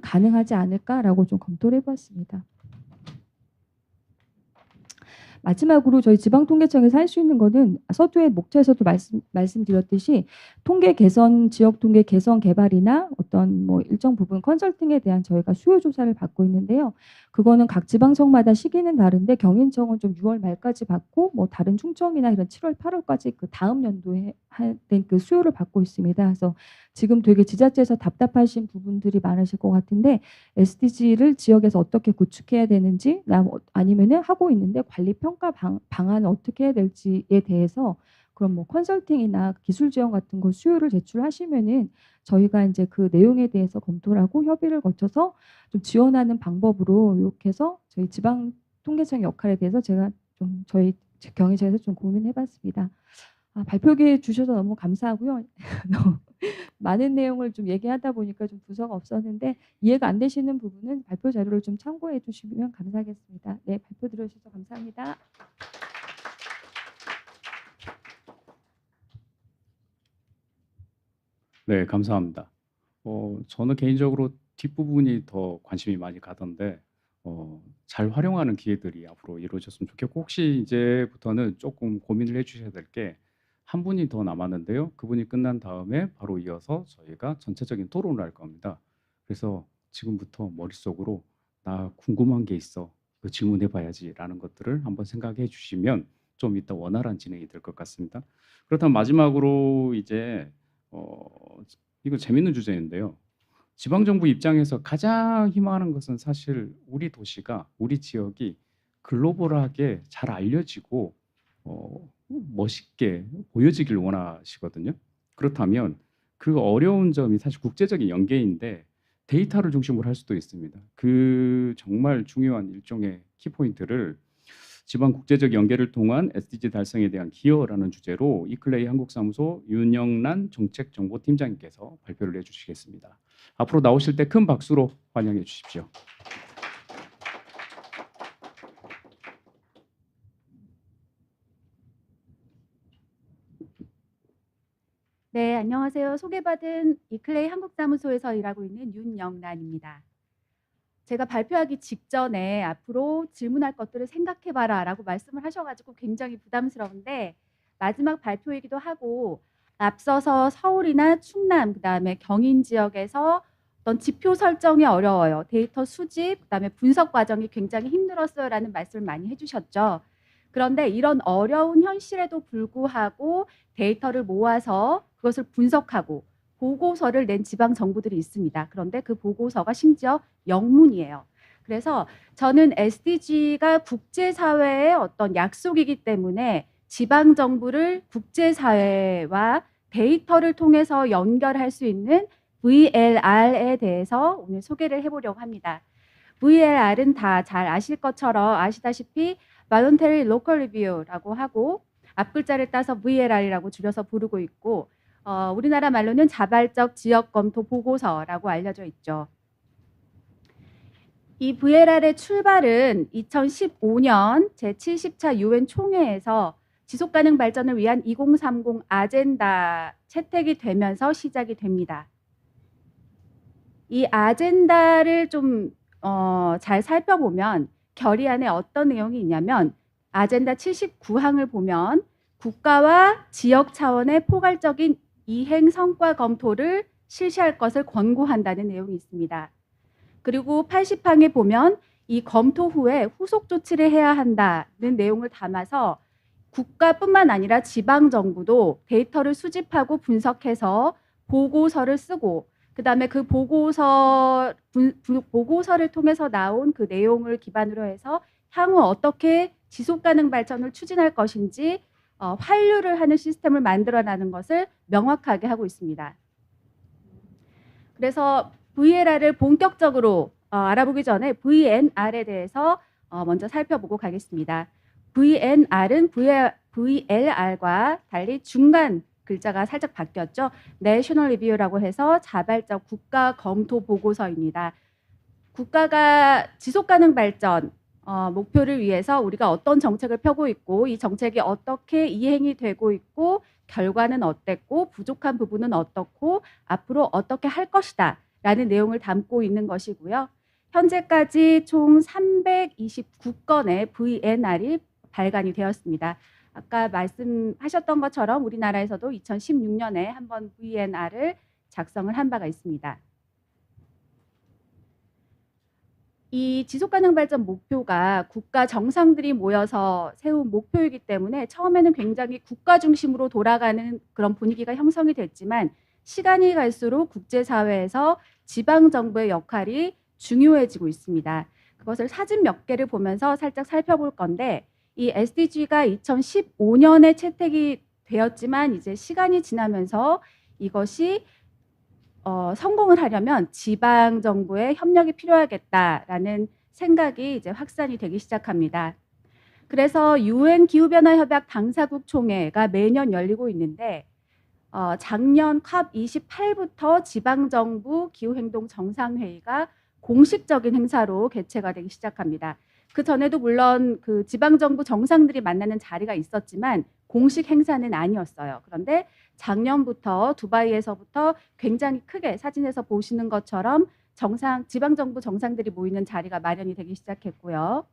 가능하지 않을까라고 좀 검토를 해봤습니다. 마지막으로 저희 지방통계청에서 할 수 있는 거는 서두에 목차에서도 말씀드렸듯이 통계 개선, 지역 통계 개선 개발이나 어떤 뭐 일정 부분 컨설팅에 대한 저희가 수요 조사를 받고 있는데요. 그거는 각 지방청마다 시기는 다른데 경인청은 좀 6월 말까지 받고 뭐 다른 충청이나 이런 7월, 8월까지 그 다음 연도에 된 그 수요를 받고 있습니다. 그래서 지금 되게 지자체에서 답답하신 부분들이 많으실 것 같은데 SDG를 지역에서 어떻게 구축해야 되는지 아니면은 하고 있는데 관리 평가 방안을 어떻게 해야 될지에 대해서 그럼 뭐 컨설팅이나 기술 지원 같은 거 수요를 제출하시면은 저희가 이제 그 내용에 대해서 검토를 하고 협의를 거쳐서 좀 지원하는 방법으로 이렇게 해서 저희 지방 통계청 역할에 대해서 제가 좀 저희 경희청에서 좀 고민해봤습니다. 발표 기회 주셔서 너무 감사하고요. 많은 내용을 좀 얘기하다 보니까 좀 부서가 없었는데 이해가 안 되시는 부분은 발표 자료를 좀 참고해 주시면 감사하겠습니다. 네, 발표 들어주셔서 감사합니다. 네, 감사합니다. 저는 개인적으로 뒷부분이 더 관심이 많이 가던데 잘 활용하는 기회들이 앞으로 이루어졌으면 좋겠고 혹시 이제부터는 조금 고민을 해주셔야 될 게 한 분이 더 남았는데요. 그분이 끝난 다음에 바로 이어서 저희가 전체적인 토론을 할 겁니다. 그래서 지금부터 머릿속으로 나 궁금한 게 있어. 이거 질문해 봐야지라는 것들을 한번 생각해 주시면 좀 이따 원활한 진행이 될 것 같습니다. 그렇다면 마지막으로 이제 이거 재밌는 주제인데요. 지방정부 입장에서 가장 희망하는 것은 사실 우리 도시가, 우리 지역이 글로벌하게 잘 알려지고 멋있게 보여지길 원하시거든요. 그렇다면 그 어려운 점이 사실 국제적인 연계인데 데이터를 중심으로 할 수도 있습니다. 그 정말 중요한 일종의 키포인트를 지방 국제적 연계를 통한 SDG 달성에 대한 기여라는 주제로 이클레이 한국사무소 윤영란 정책정보팀장님께서 발표를 해주시겠습니다. 앞으로 나오실 때 큰 박수로 환영해 주십시오. 네, 안녕하세요. 소개받은 이클레이 한국사무소에서 일하고 있는 윤영란입니다. 제가 발표하기 직전에 앞으로 질문할 것들을 생각해봐라 라고 말씀을 하셔가지고 굉장히 부담스러운데 마지막 발표이기도 하고 앞서서 서울이나 충남, 그다음에 경인 지역에서 어떤 지표 설정이 어려워요. 데이터 수집, 그다음에 분석 과정이 굉장히 힘들었어요 라는 말씀을 많이 해주셨죠. 그런데 이런 어려운 현실에도 불구하고 데이터를 모아서 그것을 분석하고 보고서를 낸 지방 정부들이 있습니다. 그런데 그 보고서가 심지어 영문이에요. 그래서 저는 SDG가 국제사회의 어떤 약속이기 때문에 지방 정부를 국제사회와 데이터를 통해서 연결할 수 있는 VLR에 대해서 오늘 소개를 해보려고 합니다. VLR은 다 잘 아실 것처럼 아시다시피 Voluntary Local Review라고 하고 앞글자를 따서 VLR이라고 줄여서 부르고 있고 우리나라 말로는 자발적 지역 검토 보고서라고 알려져 있죠. 이 VLR의 출발은 2015년 제70차 UN 총회에서 지속가능 발전을 위한 2030 아젠다 채택이 되면서 시작이 됩니다. 이 아젠다를 좀 잘 살펴보면 결의안에 어떤 내용이 있냐면 아젠다 79항을 보면 국가와 지역 차원의 포괄적인 이행 성과 검토를 실시할 것을 권고한다는 내용이 있습니다. 그리고 80항에 보면 이 검토 후에 후속 조치를 해야 한다는 내용을 담아서 국가뿐만 아니라 지방정부도 데이터를 수집하고 분석해서 보고서를 쓰고 그다음에 그 보고서를 통해서 나온 그 내용을 기반으로 해서 향후 어떻게 지속가능 발전을 추진할 것인지 환류를 하는 시스템을 만들어나는 것을 명확하게 하고 있습니다. 그래서 VLR을 본격적으로 알아보기 전에 VNR에 대해서 먼저 살펴보고 가겠습니다. VNR은 VLR과 달리 중간 글자가 살짝 바뀌었죠. National Review라고 해서 자발적 국가 검토 보고서입니다. 국가가 지속가능 발전 목표를 위해서 우리가 어떤 정책을 펴고 있고 이 정책이 어떻게 이행이 되고 있고 결과는 어땠고 부족한 부분은 어떻고 앞으로 어떻게 할 것이다 라는 내용을 담고 있는 것이고요. 현재까지 총 329건의 VNR이 발간이 되었습니다. 아까 말씀하셨던 것처럼 우리나라에서도 2016년에 한번 VNR을 작성을 한 바가 있습니다. 이 지속가능 발전 목표가 국가 정상들이 모여서 세운 목표이기 때문에 처음에는 굉장히 국가 중심으로 돌아가는 그런 분위기가 형성이 됐지만 시간이 갈수록 국제사회에서 지방정부의 역할이 중요해지고 있습니다. 그것을 사진 몇 개를 보면서 살짝 살펴볼 건데 이 SDG가 2015년에 채택이 되었지만 이제 시간이 지나면서 이것이 성공을 하려면 지방 정부의 협력이 필요하겠다라는 생각이 이제 확산이 되기 시작합니다. 그래서 UN 기후변화 협약 당사국 총회가 매년 열리고 있는데 작년 COP28부터 지방 정부 기후행동 정상회의가 공식적인 행사로 개최가 되기 시작합니다. 그 전에도 물론 그 지방 정부 정상들이 만나는 자리가 있었지만 공식 행사는 아니었어요. 그런데 작년부터 두바이에서부터 굉장히 크게 사진에서 보시는 것처럼 지방정부 정상들이 모이는 자리가 마련이 되기 시작했고요.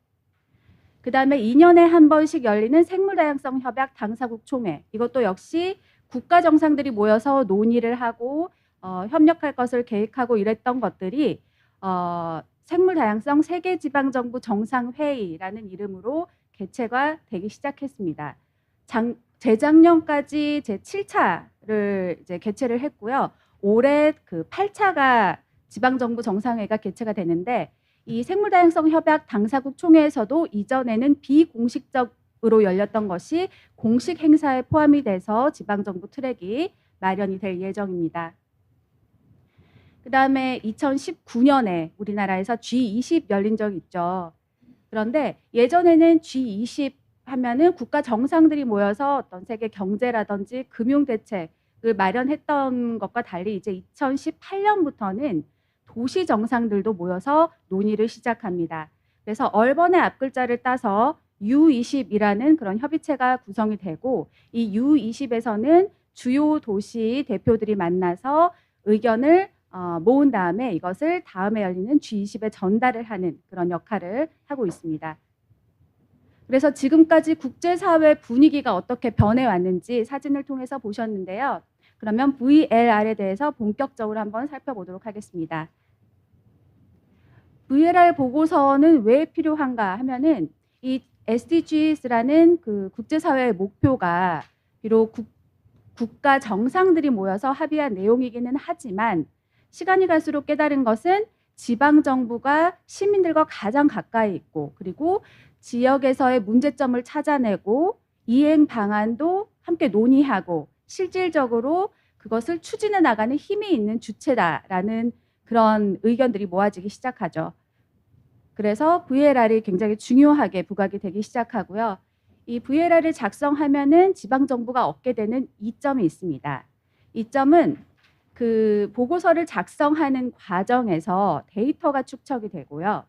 그 다음에 2년에 한 번씩 열리는 생물다양성 협약 당사국 총회. 이것도 역시 국가 정상들이 모여서 논의를 하고 협력할 것을 계획하고 이랬던 것들이 생물다양성 세계지방정부 정상회의라는 이름으로 개최가 되기 시작했습니다. 재작년까지 제7차를 이제 개최를 했고요. 올해 그 8차가 지방정부 정상회의가 개최가 되는데 이 생물다양성 협약 당사국 총회에서도 이전에는 비공식적으로 열렸던 것이 공식 행사에 포함이 돼서 지방정부 트랙이 마련이 될 예정입니다. 그 다음에 2019년에 우리나라에서 G20 열린 적이 있죠. 그런데 예전에는 G20 하면은 국가 정상들이 모여서 어떤 세계 경제라든지 금융 대책을 마련했던 것과 달리 이제 2018년부터는 도시 정상들도 모여서 논의를 시작합니다. 그래서 얼번의 앞글자를 따서 U20이라는 그런 협의체가 구성이 되고 이 U20에서는 주요 도시 대표들이 만나서 의견을 모은 다음에 이것을 다음에 열리는 G20에 전달을 하는 그런 역할을 하고 있습니다. 그래서 지금까지 국제사회 분위기가 어떻게 변해왔는지 사진을 통해서 보셨는데요. 그러면 VLR에 대해서 본격적으로 한번 살펴보도록 하겠습니다. VLR 보고서는 왜 필요한가 하면은 이 SDGs라는 그 국제사회의 목표가 비록 국가 정상들이 모여서 합의한 내용이기는 하지만 시간이 갈수록 깨달은 것은 지방정부가 시민들과 가장 가까이 있고 그리고 지역에서의 문제점을 찾아내고 이행 방안도 함께 논의하고 실질적으로 그것을 추진해 나가는 힘이 있는 주체다라는 그런 의견들이 모아지기 시작하죠. 그래서 VLR이 굉장히 중요하게 부각이 되기 시작하고요. 이 VLR을 작성하면은 지방정부가 얻게 되는 이점이 있습니다. 이점은 그 보고서를 작성하는 과정에서 데이터가 축적이 되고요.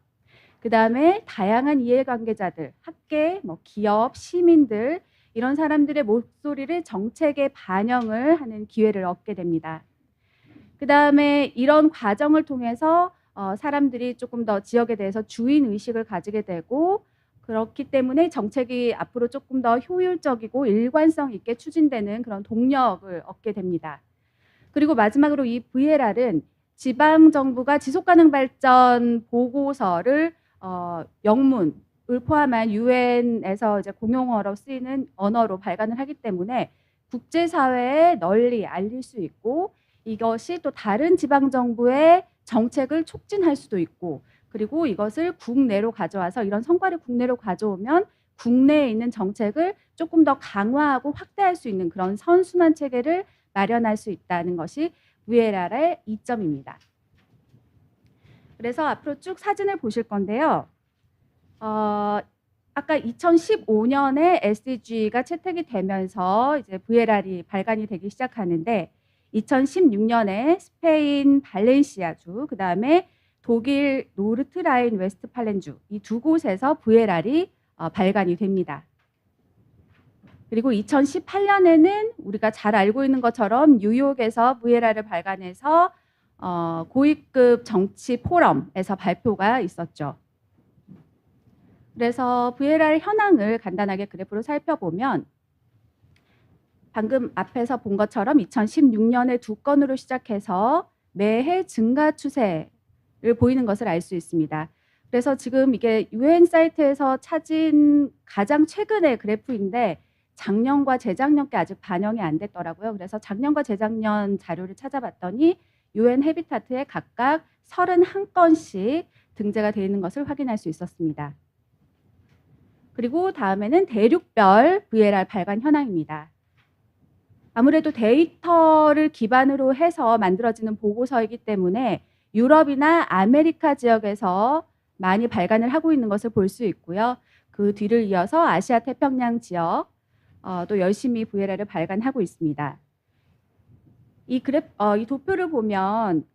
그 다음에 다양한 이해관계자들, 학계, 기업, 시민들 이런 사람들의 목소리를 정책에 반영을 하는 기회를 얻게 됩니다. 그 다음에 이런 과정을 통해서 사람들이 조금 더 지역에 대해서 주인 의식을 가지게 되고 그렇기 때문에 정책이 앞으로 조금 더 효율적이고 일관성 있게 추진되는 그런 동력을 얻게 됩니다. 그리고 마지막으로 이 VLR은 지방 정부가 지속가능 발전 보고서를 영문을 포함한 유엔에서 이제 공용어로 쓰이는 언어로 발간을 하기 때문에 국제사회에 널리 알릴 수 있고 이것이 또 다른 지방 정부의 정책을 촉진할 수도 있고 그리고 이것을 국내로 가져와서 이런 성과를 국내로 가져오면 국내에 있는 정책을 조금 더 강화하고 확대할 수 있는 그런 선순환 체계를 마련할 수 있다는 것이 VLR의 이점입니다. 그래서 앞으로 쭉 사진을 보실 건데요. 아까 2015년에 SDG가 채택이 되면서 이제 VLR이 발간이 되기 시작하는데 2016년에 스페인 발렌시아주, 그다음에 독일 노르트라인 웨스트팔렌주 이 두 곳에서 VLR이 발간이 됩니다. 그리고 2018년에는 우리가 잘 알고 있는 것처럼 뉴욕에서 VLR을 발간해서 고위급 정치 포럼에서 발표가 있었죠. 그래서 VLR 현황을 간단하게 그래프로 살펴보면 방금 앞에서 본 것처럼 2016년에 2건으로 시작해서 매해 증가 추세를 보이는 것을 알 수 있습니다. 그래서 지금 이게 UN 사이트에서 찾은 가장 최근의 그래프인데 작년과 재작년께 아직 반영이 안 됐더라고요. 그래서 작년과 재작년 자료를 찾아봤더니 UN 헤비타트에 각각 31건씩 등재가 되어 있는 것을 확인할 수 있었습니다. 그리고 다음에는 대륙별 VLR 발간 현황입니다. 아무래도 데이터를 기반으로 해서 만들어지는 보고서이기 때문에 유럽이나 아메리카 지역에서 많이 발간을 하고 있는 것을 볼 수 있고요. 그 뒤를 이어서 아시아 태평양 지역 또 열심히 VLR을 발간하고 있습니다. 이 도표를 보면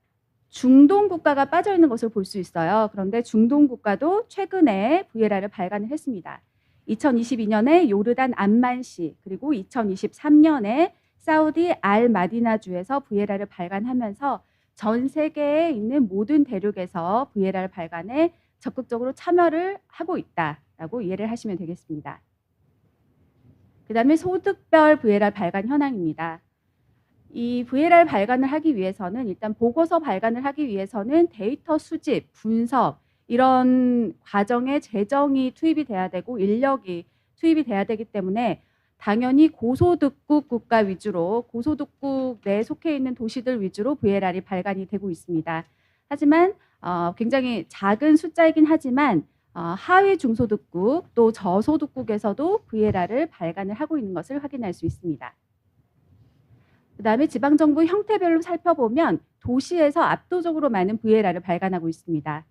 중동 국가가 빠져 있는 것을 볼 수 있어요. 그런데 중동 국가도 최근에 VLR을 발간을 했습니다. 2022년에 요르단 암만시 그리고 2023년에 사우디 알마디나주에서 VLR을 발간하면서 전 세계에 있는 모든 대륙에서 VLR 발간에 적극적으로 참여를 하고 있다라고 이해를 하시면 되겠습니다. 그 다음에 소득별 VLR 발간 현황입니다. 이 VLR 발간을 하기 위해서는 일단 보고서 발간을 하기 위해서는 데이터 수집, 분석 이런 과정에 재정이 투입이 돼야 되고 인력이 투입이 돼야 되기 때문에 당연히 고소득국 국가 위주로 고소득국 내에 속해 있는 도시들 위주로 VLR이 발간이 되고 있습니다. 하지만 굉장히 작은 숫자이긴 하지만 하위 중소득국 또 저소득국에서도 VLR을 발간을 하고 있는 것을 확인할 수 있습니다. 그다음에 지방정부 형태별로 살펴보면 도시에서 압도적으로 많은 VLR을 발간하고 있습니다.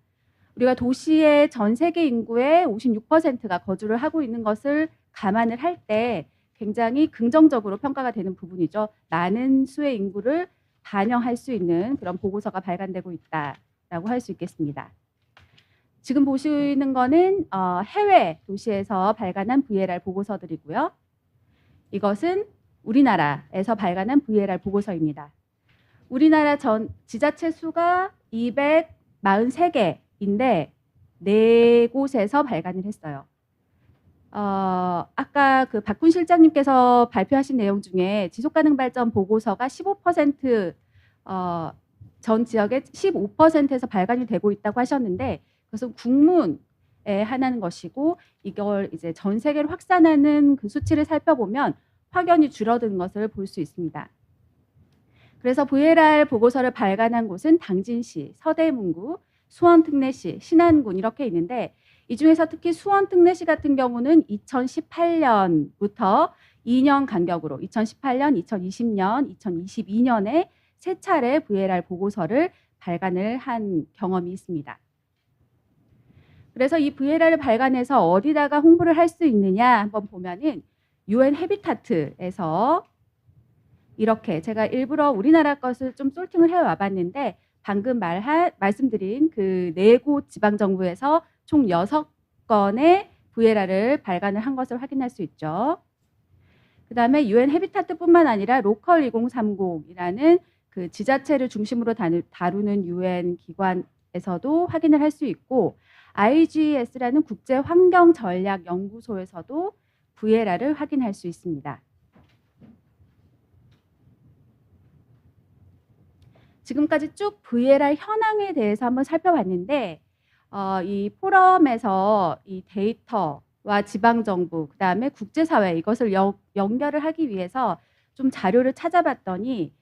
우리가 도시의 전 세계 인구의 56%가 거주를 하고 있는 것을 감안을 할 때 굉장히 긍정적으로 평가가 되는 부분이죠. 많은 수의 인구를 반영할 수 있는 그런 보고서가 발간되고 있다라고 할 수 있겠습니다. 지금 보시는 거는 해외 도시에서 발간한 VLR 보고서들이고요. 이것은 우리나라에서 발간한 VLR 보고서입니다. 우리나라 전 지자체 수가 243개인데 4곳에서 발간을 했어요. 아까 그 박군 실장님께서 발표하신 내용 중에 지속가능 발전 보고서가 15% 전 지역의 15%에서 발간이 되고 있다고 하셨는데 그것은 국문에 한하는 것이고 이걸 이제 전 세계로 확산하는 그 수치를 살펴보면 확연히 줄어드는 것을 볼 수 있습니다. 그래서 VLR 보고서를 발간한 곳은 당진시, 서대문구, 수원특례시, 신안군 이렇게 있는데 이 중에서 특히 수원특례시 같은 경우는 2018년부터 2년 간격으로 2018년, 2020년, 2022년에 3차례 VLR 보고서를 발간을 한 경험이 있습니다. 그래서 이 VLR을 발간해서 어디다가 홍보를 할 수 있느냐 한번 보면은 UN 헤비타트에서 이렇게 제가 일부러 우리나라 것을 좀 솔팅을 해와 봤는데 방금 말씀드린 그 4곳 지방정부에서 총 6건의 VLR을 발간을 한 것을 확인할 수 있죠. 그 다음에 UN 헤비타트뿐만 아니라 로컬 2030이라는 그 지자체를 중심으로 다루는 UN 기관에서도 확인을 할 수 있고 IGS라는 국제환경전략연구소에서도 VLR을 확인할 수 있습니다. 지금까지 쭉 VLR 현황에 대해서 한번 살펴봤는데 이 포럼에서 이 데이터와 지방정부, 그다음에 국제사회 이것을 연결을 하기 위해서 좀 자료를 찾아봤더니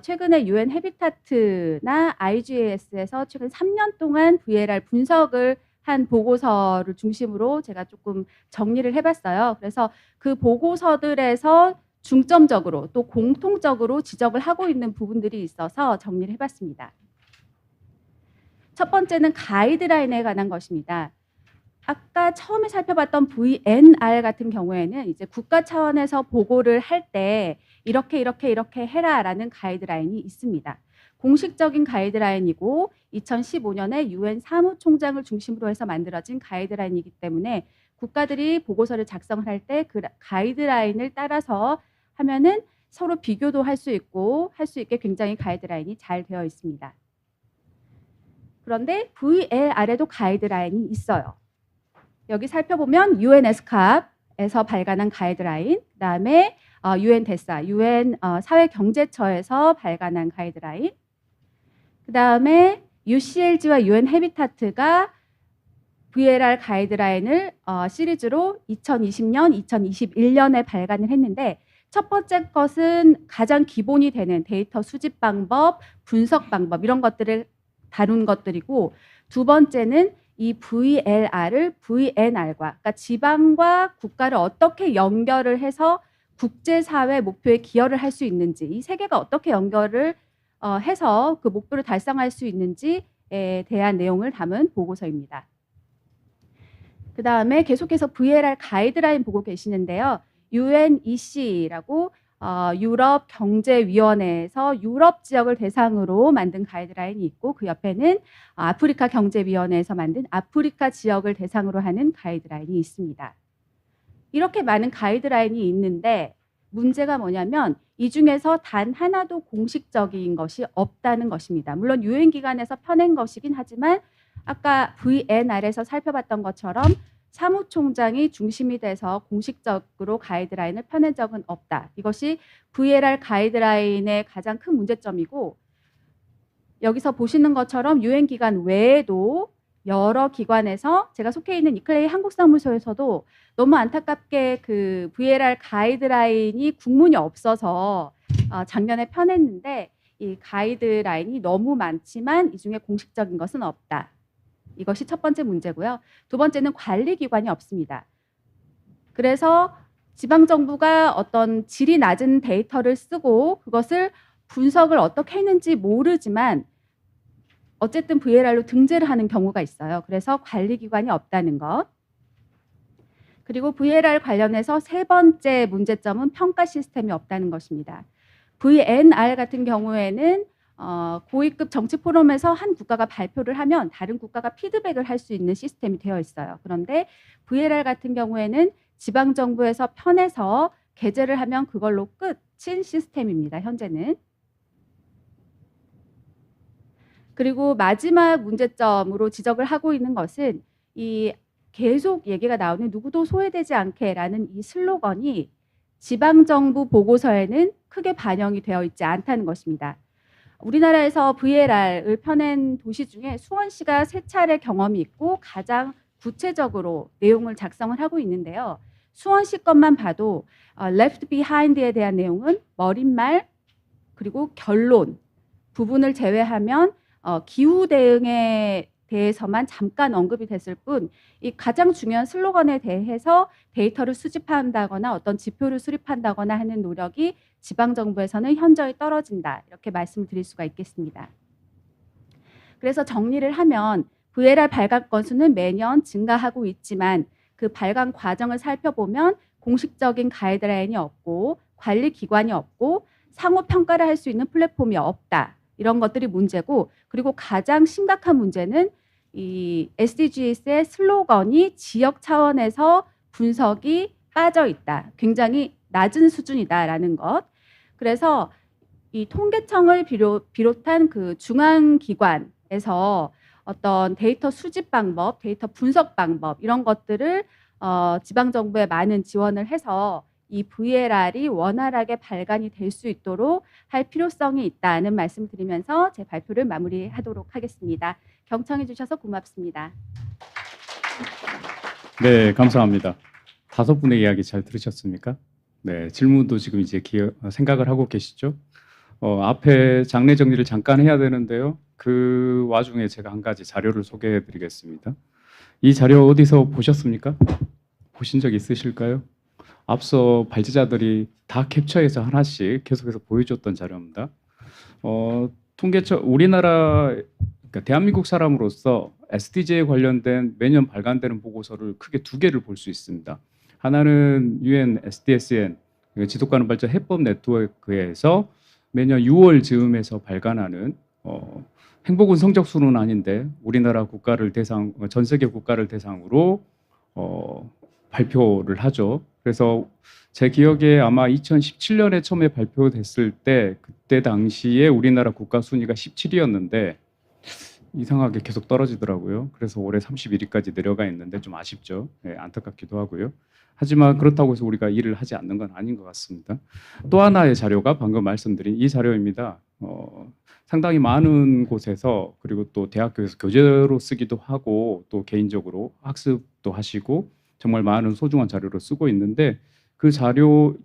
최근에 UN 해비타트나 IGAS에서 최근 3년 동안 VLR 분석을 한 보고서를 중심으로 제가 조금 정리를 해봤어요. 그래서 그 보고서들에서 중점적으로 또 공통적으로 지적을 하고 있는 부분들이 있어서 정리를 해봤습니다. 첫 번째는 가이드라인에 관한 것입니다. 아까 처음에 살펴봤던 VNR 같은 경우에는 이제 국가 차원에서 보고를 할 때 이렇게 해라라는 가이드라인이 있습니다. 공식적인 가이드라인이고 2015년에 UN 사무총장을 중심으로 해서 만들어진 가이드라인이기 때문에 국가들이 보고서를 작성을 할 때 그 가이드라인을 따라서 하면은 서로 비교도 할 수 있고 할 수 있게 굉장히 가이드라인이 잘 되어 있습니다. 그런데 VLR에도 가이드라인이 있어요. 여기 살펴보면 UNESCAP에서 발간한 가이드라인, 그다음에 UN 대사, UN 사회경제처에서 발간한 가이드라인, 그다음에 UCLG와 UN 해비타트가 VLR 가이드라인을 시리즈로 2020년, 2021년에 발간을 했는데 첫 번째 것은 가장 기본이 되는 데이터 수집 방법, 분석 방법 이런 것들을 다룬 것들이고 두 번째는 이 VLR을 VNR과 그러니까 지방과 국가를 어떻게 연결을 해서 국제사회 목표에 기여를 할 수 있는지 이 세 개가 어떻게 연결을 해서 그 목표를 달성할 수 있는지에 대한 내용을 담은 보고서입니다. 그 다음에 계속해서 VLR 가이드라인 보고 계시는데요. UNEC라고 유럽 경제위원회에서 유럽 지역을 대상으로 만든 가이드라인이 있고 그 옆에는 아프리카 경제위원회에서 만든 아프리카 지역을 대상으로 하는 가이드라인이 있습니다. 이렇게 많은 가이드라인이 있는데 문제가 뭐냐면 이 중에서 단 하나도 공식적인 것이 없다는 것입니다. 물론 유엔 기관에서 펴낸 것이긴 하지만 아까 VNR에서 살펴봤던 것처럼 사무총장이 중심이 돼서 공식적으로 가이드라인을 펴낸 적은 없다. 이것이 VLR 가이드라인의 가장 큰 문제점이고 여기서 보시는 것처럼 유엔 기관 외에도 여러 기관에서 제가 속해 있는 이클레이 한국사무소에서도 너무 안타깝게 그 VLR 가이드라인이 국문이 없어서 작년에 펴냈는데 이 가이드라인이 너무 많지만 이 중에 공식적인 것은 없다. 이것이 첫 번째 문제고요. 두 번째는 관리기관이 없습니다. 그래서 지방정부가 어떤 질이 낮은 데이터를 쓰고 그것을 분석을 어떻게 했는지 모르지만 어쨌든 VLR로 등재를 하는 경우가 있어요. 그래서 관리기관이 없다는 것. 그리고 VLR 관련해서 세 번째 문제점은 평가 시스템이 없다는 것입니다. VNR 같은 경우에는 고위급 정치 포럼에서 한 국가가 발표를 하면 다른 국가가 피드백을 할 수 있는 시스템이 되어 있어요. 그런데 VLR 같은 경우에는 지방정부에서 편해서 게재를 하면 그걸로 끝인 시스템입니다. 현재는. 그리고 마지막 문제점으로 지적을 하고 있는 것은 이 계속 얘기가 나오는 누구도 소외되지 않게라는 이 슬로건이 지방정부 보고서에는 크게 반영이 되어 있지 않다는 것입니다. 우리나라에서 VLR을 펴낸 도시 중에 수원시가 세 차례 경험이 있고 가장 구체적으로 내용을 작성을 하고 있는데요. 수원시 것만 봐도 Left Behind에 대한 내용은 머릿말 그리고 결론 부분을 제외하면 기후 대응에 대해서만 잠깐 언급이 됐을 뿐 이 가장 중요한 슬로건에 대해서 데이터를 수집한다거나 어떤 지표를 수립한다거나 하는 노력이 지방정부에서는 현저히 떨어진다. 이렇게 말씀을 드릴 수가 있겠습니다. 그래서 정리를 하면 VLR 발간 건수는 매년 증가하고 있지만 그 발간 과정을 살펴보면 공식적인 가이드라인이 없고 관리기관이 없고 상호 평가를 할 수 있는 플랫폼이 없다. 이런 것들이 문제고 그리고 가장 심각한 문제는 이 SDGs의 슬로건이 지역 차원에서 분석이 빠져 있다. 굉장히 낮은 수준이다라는 것. 그래서 이 통계청을 비롯한 그 중앙기관에서 어떤 데이터 수집 방법, 데이터 분석 방법 이런 것들을 지방 정부에 많은 지원을 해서 이 VLR이 원활하게 발간이 될 수 있도록 할 필요성이 있다는 말씀을 드리면서 제 발표를 마무리하도록 하겠습니다. 경청해 주셔서 고맙습니다. 네, 감사합니다. 5분의 이야기 잘 들으셨습니까? 네, 질문도 지금 이제 생각을 하고 계시죠? 앞에 장례 정리를 잠깐 해야 되는데요. 그 와중에 제가 한 가지 자료를 소개해 드리겠습니다. 이 자료 어디서 보셨습니까? 보신 적 있으실까요? 앞서 발제자들이 다 캡처해서 하나씩 계속해서 보여줬던 자료입니다. 통계처 우리나라 그러니까 대한민국 사람으로서 SDG에 관련된 매년 발간되는 보고서를 크게 2개를 볼 수 있습니다. 하나는 UN SDSN 지속가능 발전 해법 네트워크에서 매년 6월 즈음에서 발간하는 행복은 성적순은 아닌데 우리나라 국가를 전 세계 국가를 대상으로 발표를 하죠. 그래서 제 기억에 아마 2017년에 처음에 발표됐을 때 그때 당시에 우리나라 국가 순위가 17위였는데 이상하게 계속 떨어지더라고요. 그래서 올해 31위까지 내려가 있는데 좀 아쉽죠. 네, 안타깝기도 하고요. 하지만 그렇다고 해서 우리가 일을 하지 않는 건 아닌 것 같습니다. 또 하나의 자료가 방금 말씀드린 이 자료입니다. 상당히 많은 곳에서 그리고 또 대학교에서 교재로 쓰기도 하고 또 개인적으로 학습도 하시고 정말 많은 소중한 자료를 쓰고 있는데 그 자료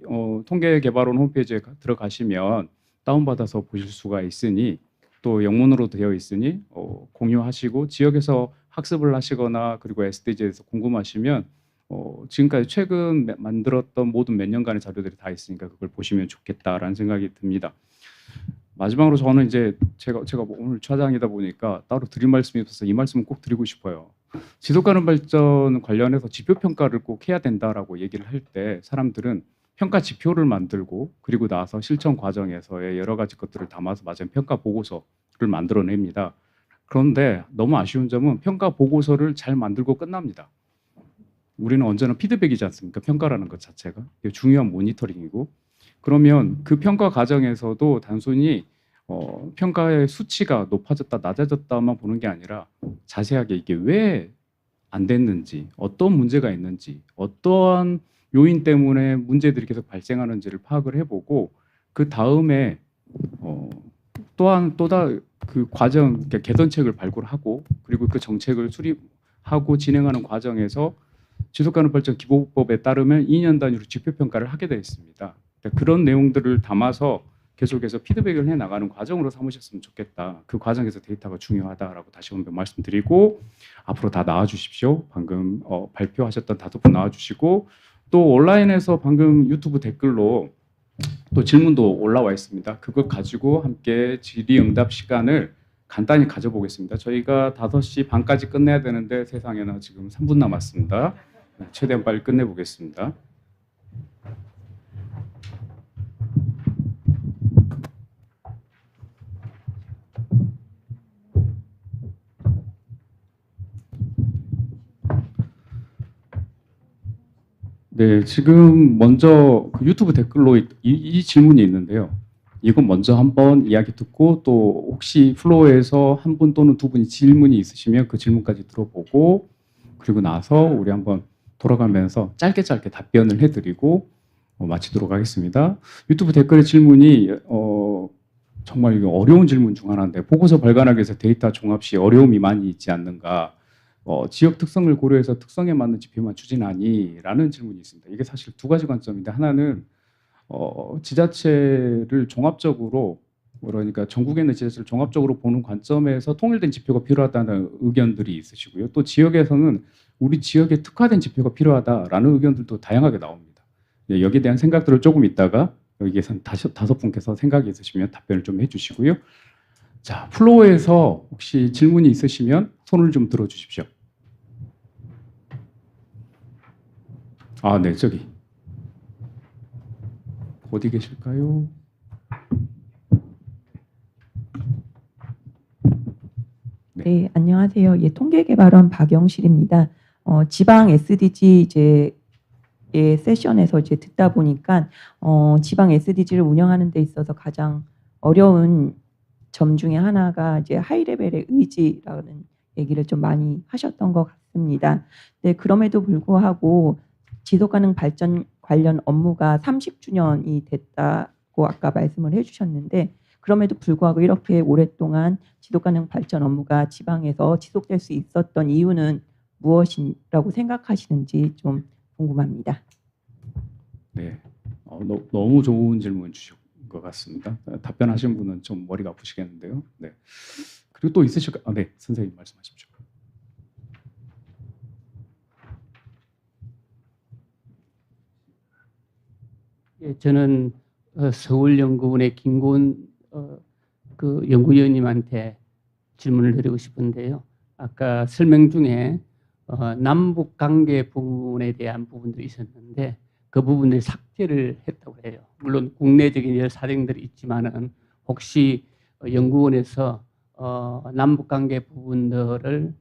통계개발원 홈페이지에 들어가시면 다운받아서 보실 수가 있으니 또 영문으로 되어 있으니 공유하시고 지역에서 학습을 하시거나 그리고 SDG에서 궁금하시면 지금까지 최근 만들었던 모든 몇 년간의 자료들이 다 있으니까 그걸 보시면 좋겠다라는 생각이 듭니다. 마지막으로 저는 이제 제가 오늘 차장이다 보니까 따로 드릴 말씀이 없어서 이 말씀을 꼭 드리고 싶어요. 지속가능 발전 관련해서 지표 평가를 꼭 해야 된다라고 얘기를 할 때 사람들은 평가 지표를 만들고 그리고 나서 실천 과정에서의 여러 가지 것들을 담아서 맞은 평가 보고서를 만들어냅니다. 그런데 너무 아쉬운 점은 평가 보고서를 잘 만들고 끝납니다. 우리는 언제나 피드백이지 않습니까? 평가라는 것 자체가 중요한 모니터링이고 그러면 그 평가 과정에서도 단순히 평가의 수치가 높아졌다 낮아졌다만 보는 게 아니라 자세하게 이게 왜 안 됐는지 어떤 문제가 있는지 어떠한 요인 때문에 문제들이 계속 발생하는지를 파악을 해보고 그 다음에 또한 그 과정 그러니까 개선책을 발굴하고 그리고 그 정책을 수립하고 진행하는 과정에서 지속가능 발전 기본법에 따르면 2년 단위로 지표 평가를 하게 되어 있습니다. 그런 내용들을 담아서 계속해서 피드백을 해 나가는 과정으로 삼으셨으면 좋겠다. 그 과정에서 데이터가 중요하다라고 다시 한번 말씀드리고 앞으로 다 나와 주십시오. 방금 발표하셨던 5분 나와 주시고 또 온라인에서 방금 유튜브 댓글로 또 질문도 올라와 있습니다. 그걸 가지고 함께 질의응답 시간을 간단히 가져보겠습니다. 저희가 5시 반까지 끝내야 되는데 세상에나 지금 3분 남았습니다. 최대한 빨리 끝내보겠습니다. 네, 지금 먼저 그 유튜브 댓글로 이 질문이 있는데요. 이건 먼저 한번 이야기 듣고 또 혹시 플로어에서 한 분 또는 2분이 질문이 있으시면 그 질문까지 들어보고 그리고 나서 우리 한번 돌아가면서 짧게 답변을 해드리고 마치도록 하겠습니다. 유튜브 댓글의 질문이 정말 이거 어려운 질문 중 하나인데 보고서 발간하기 위해서 데이터 종합 시 어려움이 많이 있지 않는가? 지역 특성을 고려해서 특성에 맞는 지표만 추진하니? 라는 질문이 있습니다. 이게 사실 2가지 관점인데 하나는 지자체를 종합적으로 그러니까 전국에 있는 지자체를 종합적으로 보는 관점에서 통일된 지표가 필요하다는 의견들이 있으시고요. 또 지역에서는 우리 지역에 특화된 지표가 필요하다라는 의견들도 다양하게 나옵니다. 여기에 대한 생각들을 조금 있다가 여기에서 5분께서 생각이 있으시면 답변을 좀 해주시고요. 자, 플로어에서 혹시 질문이 있으시면 손을 좀 들어주십시오. 아, 네, 저기 어디 계실까요? 네, 안녕하세요. 예, 통계개발원 박영실입니다. 지방 SDG 이제 세션에서 이제 듣다 보니까 지방 SDG를 운영하는 데 있어서 가장 어려운 점 중에 하나가 이제 하이 레벨의 의지라는 얘기를 좀 많이 하셨던 것 같습니다. 네, 그럼에도 불구하고 지속가능 발전 관련 업무가 30주년이 됐다고 아까 말씀을 해주셨는데 그럼에도 불구하고 이렇게 오랫동안 지속가능 발전 업무가 지방에서 지속될 수 있었던 이유는 무엇이라고 생각하시는지 좀 궁금합니다. 네, 너무 좋은 질문 주신 것 같습니다. 답변하신 분은 좀 머리가 아프시겠는데요. 네. 그리고 또 있으실까요? 네, 선생님 말씀하십시오. 예, 저는 서울연구원의 김고은 그 연구위원님한테 질문을 드리고 싶은데요. 아까 설명 중에 남북 관계 부분에 대한 부분들이 있었는데 그 부분을 삭제를 했다고 해요. 물론 국내적인 여러 사정들이 있지만은 혹시 연구원에서 남북 관계 부분들을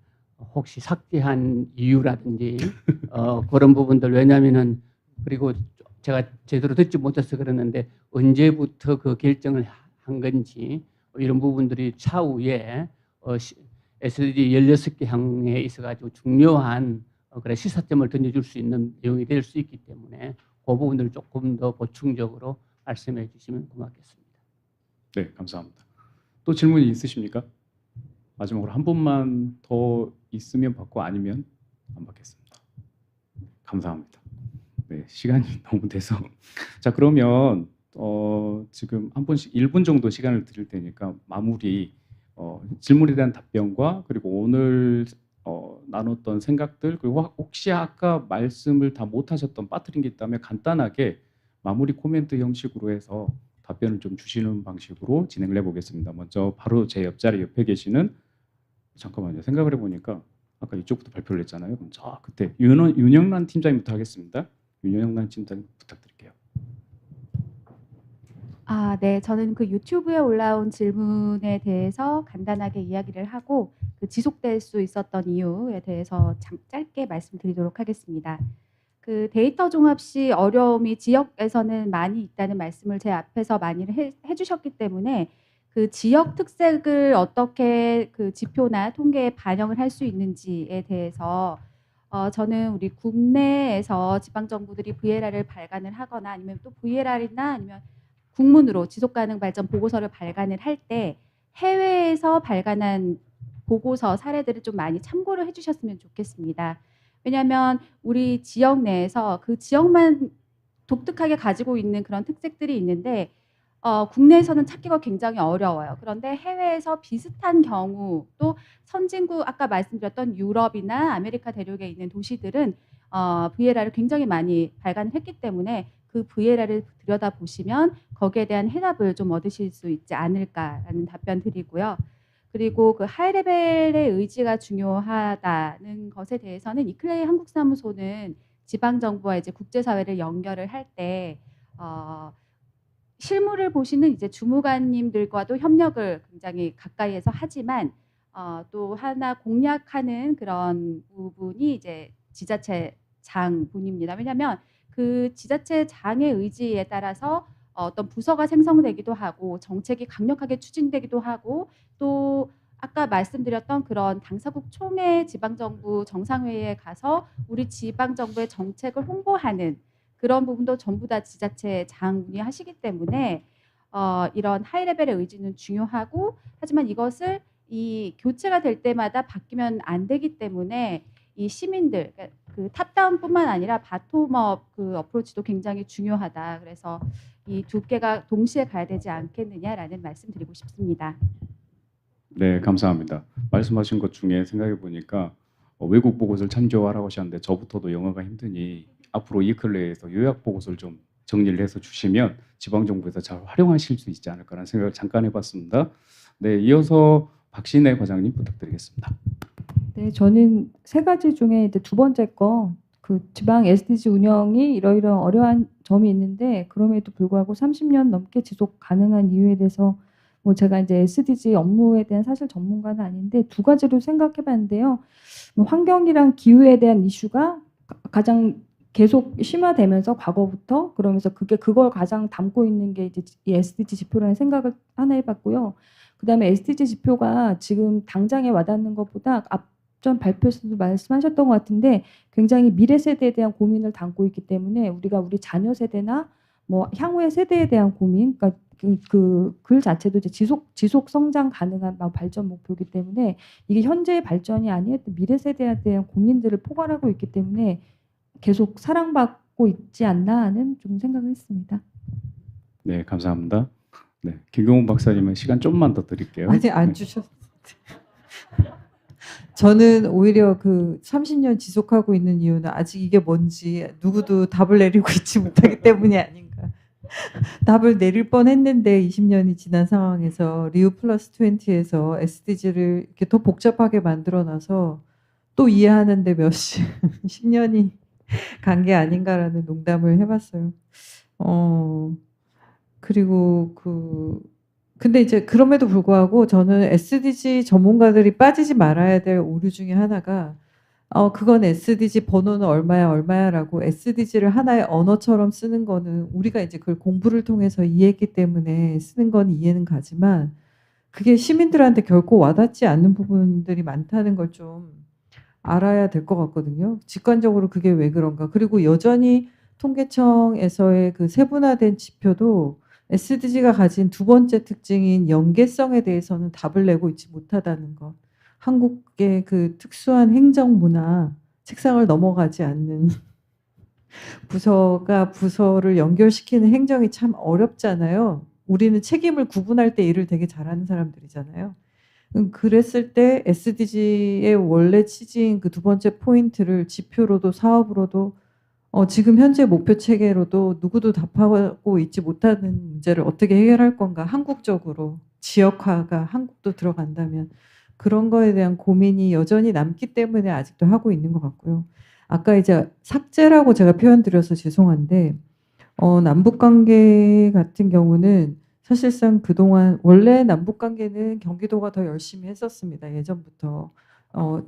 혹시 삭제한 이유라든지 그런 부분들 왜냐하면은 그리고 제가 제대로 듣지 못해서 그러는데 언제부터 그 결정을 한 건지 이런 부분들이 차후에 SDG 16개 항에 있어가지고 중요한 그래 시사점을 던져줄 수 있는 내용이 될 수 있기 때문에 그 부분을 조금 더 보충적으로 말씀해 주시면 고맙겠습니다. 네, 감사합니다. 또 질문이 있으십니까? 마지막으로 한 분만 더 있으면 받고 아니면 안 받겠습니다. 감사합니다. 네, 시간이 너무 돼서 자 그러면 지금 한 분씩 1분 정도 시간을 드릴 테니까 마무리 질문에 대한 답변과 그리고 오늘 나눴던 생각들 그리고 혹시 아까 말씀을 다 못하셨던 빠뜨린 게 있다면 간단하게 마무리 코멘트 형식으로 해서 답변을 좀 주시는 방식으로 진행을 해보겠습니다. 먼저 바로 제 옆자리 옆에 계시는 잠깐만요. 생각을 해보니까 아까 이쪽부터 발표를 했잖아요. 그럼 자 그때 윤영란 팀장님부터 하겠습니다. 윤영란 팀장님 부탁드릴게요. 네. 저는 그 유튜브에 올라온 질문에 대해서 간단하게 이야기를 하고 그 지속될 수 있었던 이유에 대해서 짧게 말씀드리도록 하겠습니다. 그 데이터 종합 시 어려움이 지역에서는 많이 있다는 말씀을 제 앞에서 많이 해주셨기 때문에 그 지역 특색을 어떻게 그 지표나 통계에 반영을 할 수 있는지에 대해서 저는 우리 국내에서 지방 정부들이 VLR을 발간을 하거나 아니면 또 VLR이나 아니면 국문으로 지속가능 발전 보고서를 발간을 할 때 해외에서 발간한 보고서 사례들을 좀 많이 참고를 해주셨으면 좋겠습니다. 왜냐하면 우리 지역 내에서 그 지역만 독특하게 가지고 있는 그런 특색들이 있는데 국내에서는 찾기가 굉장히 어려워요. 그런데 해외에서 비슷한 경우 또 선진국 아까 말씀드렸던 유럽이나 아메리카 대륙에 있는 도시들은 VLR을 굉장히 많이 발간을 했기 때문에 그 VLR을 들여다보시면 거기에 대한 해답을 좀 얻으실 수 있지 않을까라는 답변 드리고요. 그리고 그 하이레벨의 의지가 중요하다는 것에 대해서는 이클레이 한국사무소는 지방정부와 이제 국제사회를 연결을 할 때 실무를 보시는 이제 주무관님들과도 협력을 굉장히 가까이에서 하지만 또 하나 공략하는 그런 부분이 이제 지자체 장분입니다. 왜냐하면 그 지자체 장의 의지에 따라서 어떤 부서가 생성되기도 하고 정책이 강력하게 추진되기도 하고 또 아까 말씀드렸던 그런 당사국 총회 지방정부 정상회의에 가서 우리 지방정부의 정책을 홍보하는 그런 부분도 전부 다 지자체 장군이 하시기 때문에 이런 하이레벨의 의지는 중요하고 하지만 이것을 이 교체가 될 때마다 바뀌면 안 되기 때문에 이 시민들 그 탑다운뿐만 아니라 바텀업 그 어프로치도 굉장히 중요하다. 그래서 이 두 개가 동시에 가야 되지 않겠느냐라는 말씀드리고 싶습니다. 네, 감사합니다. 말씀하신 것 중에 생각해 보니까 외국 보고서를 참조하라고 하셨는데 저부터도 영어가 힘드니 앞으로 이클레에서 요약 보고서를 좀 정리를 해서 주시면 지방 정부에서 잘 활용하실 수 있지 않을까라는 생각을 잠깐 해봤습니다. 네, 이어서 박신혜 과장님 부탁드리겠습니다. 네, 저는 세 가지 중에 이제 두 번째 거 그 지방 SDG 운영이 이러이러한 어려운 점이 있는데 그럼에도 불구하고 30년 넘게 지속 가능한 이유에 대해서 뭐 제가 이제 SDG 업무에 대한 사실 전문가는 아닌데 두 가지로 생각해봤는데요. 뭐 환경이랑 기후에 대한 이슈가 가장 계속 심화되면서 과거부터 그러면서 그걸 가장 담고 있는 게 이제 이 SDG 지표라는 생각을 하나 해봤고요. 그다음에 SDG 지표가 지금 당장에 와닿는 것보다 앞전 발표에서도 말씀하셨던 것 같은데 굉장히 미래 세대에 대한 고민을 담고 있기 때문에 우리가 우리 자녀 세대나 뭐 향후의 세대에 대한 고민, 그러니까 그 글 자체도 이제 지속 성장 가능한 발전 목표이기 때문에 이게 현재의 발전이 아닌 미래 세대에 대한 고민들을 포괄하고 있기 때문에 계속 사랑받고 있지 않나 하는 좀 생각을 했습니다. 네, 감사합니다. 네, 김경훈 박사님은 시간 좀만 더 드릴게요. 아직 안 네. 주셨는데. 저는 오히려 그 30년 지속하고 있는 이유는 아직 이게 뭔지 누구도 답을 내리고 있지 못하기 때문이 아닌가. 답을 내릴 뻔했는데 20년이 지난 상황에서 리우 플러스 20에서 SDG를 이렇게 더 복잡하게 만들어놔서 또 이해하는데 몇 10년이 간 게 아닌가라는 농담을 해봤어요. 그리고 근데 이제 그럼에도 불구하고 저는 SDG 전문가들이 빠지지 말아야 될 오류 중에 하나가 그건 SDG 번호는 얼마야라고 SDG를 하나의 언어처럼 쓰는 거는 우리가 이제 그걸 공부를 통해서 이해했기 때문에 쓰는 건 이해는 가지만 그게 시민들한테 결코 와닿지 않는 부분들이 많다는 걸 좀 알아야 될 것 같거든요. 직관적으로 그게 왜 그런가. 그리고 여전히 통계청에서의 그 세분화된 지표도 SDG가 가진 두 번째 특징인 연계성에 대해서는 답을 내고 있지 못하다는 것. 한국의 그 특수한 행정 문화, 책상을 넘어가지 않는 부서가 부서를 연결시키는 행정이 참 어렵잖아요. 우리는 책임을 구분할 때 일을 되게 잘하는 사람들이잖아요. 그랬을 때 SDG의 원래 취지인 그 두 번째 포인트를 지표로도 사업으로도 지금 현재 목표 체계로도 누구도 답하고 있지 못하는 문제를 어떻게 해결할 건가. 한국적으로 지역화가 한국도 들어간다면 그런 거에 대한 고민이 여전히 남기 때문에 아직도 하고 있는 것 같고요. 아까 이제 삭제라고 제가 표현 드려서 죄송한데 남북관계 같은 경우는 사실상 그동안 원래 남북관계는 경기도가 더 열심히 했었습니다. 예전부터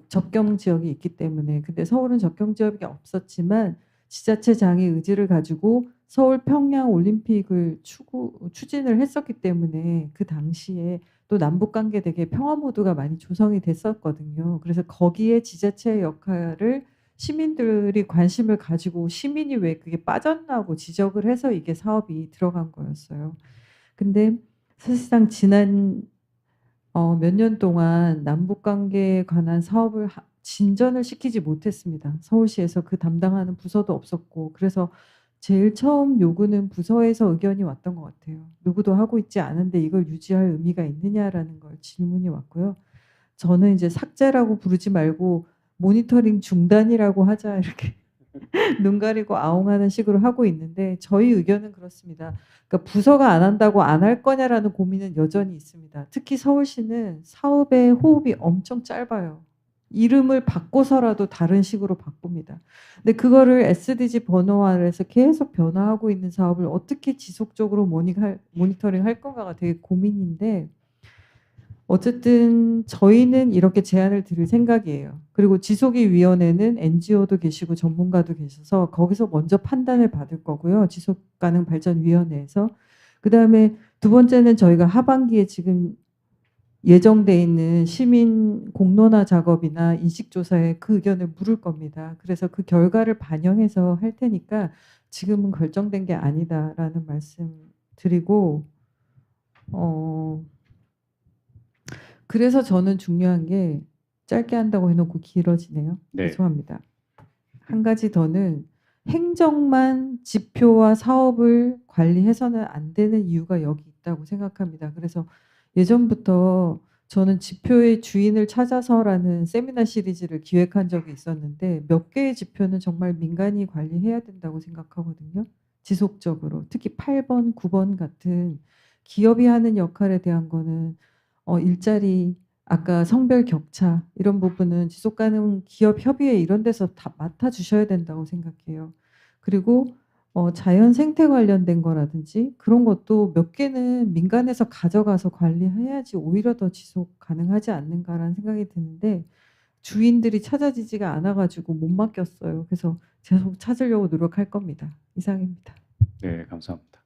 접경 지역이 있기 때문에. 근데 서울은 접경 지역이 없었지만 지자체장의 의지를 가지고 서울 평양 올림픽을 추진을 했었기 때문에 그 당시에 또 남북관계 되게 평화 모드가 많이 조성이 됐었거든요. 그래서 거기에 지자체의 역할을 시민들이 관심을 가지고 시민이 왜 그게 빠졌나고 지적을 해서 이게 사업이 들어간 거였어요. 근데 사실상 지난 몇 년 동안 남북관계에 관한 사업을 진전을 시키지 못했습니다. 서울시에서 그 담당하는 부서도 없었고 그래서 제일 처음 요구는 부서에서 의견이 왔던 것 같아요. 누구도 하고 있지 않은데 이걸 유지할 의미가 있느냐라는 걸 질문이 왔고요. 저는 이제 삭제라고 부르지 말고 모니터링 중단이라고 하자 이렇게 눈 가리고 아웅하는 식으로 하고 있는데 저희 의견은 그렇습니다. 그러니까 부서가 안 한다고 안 할 거냐라는 고민은 여전히 있습니다. 특히 서울시는 사업의 호흡이 엄청 짧아요. 이름을 바꿔서라도 다른 식으로 바꿉니다. 근데 그거를 SDG 번호화를 해서 계속 변화하고 있는 사업을 어떻게 지속적으로 모니터링 할 건가가 되게 고민인데 어쨌든 저희는 이렇게 제안을 드릴 생각이에요. 그리고 지속위원회는 NGO도 계시고 전문가도 계셔서 거기서 먼저 판단을 받을 거고요. 지속가능발전위원회에서. 그다음에 두 번째는 저희가 하반기에 지금 예정돼 있는 시민 공론화 작업이나 인식조사에 그 의견을 물을 겁니다. 그래서 그 결과를 반영해서 할 테니까 지금은 결정된 게 아니다라는 말씀 드리고 그래서 저는 중요한 게 짧게 한다고 해놓고 길어지네요. 네. 죄송합니다. 한 가지 더는 행정만 지표와 사업을 관리해서는 안 되는 이유가 여기 있다고 생각합니다. 그래서 예전부터 저는 지표의 주인을 찾아서라는 세미나 시리즈를 기획한 적이 있었는데 몇 개의 지표는 정말 민간이 관리해야 된다고 생각하거든요. 지속적으로. 특히 8번, 9번 같은 기업이 하는 역할에 대한 거는 일자리, 아까 성별 격차 이런 부분은 지속가능 기업 협의회 이런 데서 다 맡아주셔야 된다고 생각해요. 그리고 자연 생태 관련된 거라든지 그런 것도 몇 개는 민간에서 가져가서 관리해야지 오히려 더 지속 가능하지 않는가라는 생각이 드는데 주인들이 찾아지지가 않아가지고 못 맡겼어요. 그래서 계속 찾으려고 노력할 겁니다. 이상입니다. 네, 감사합니다.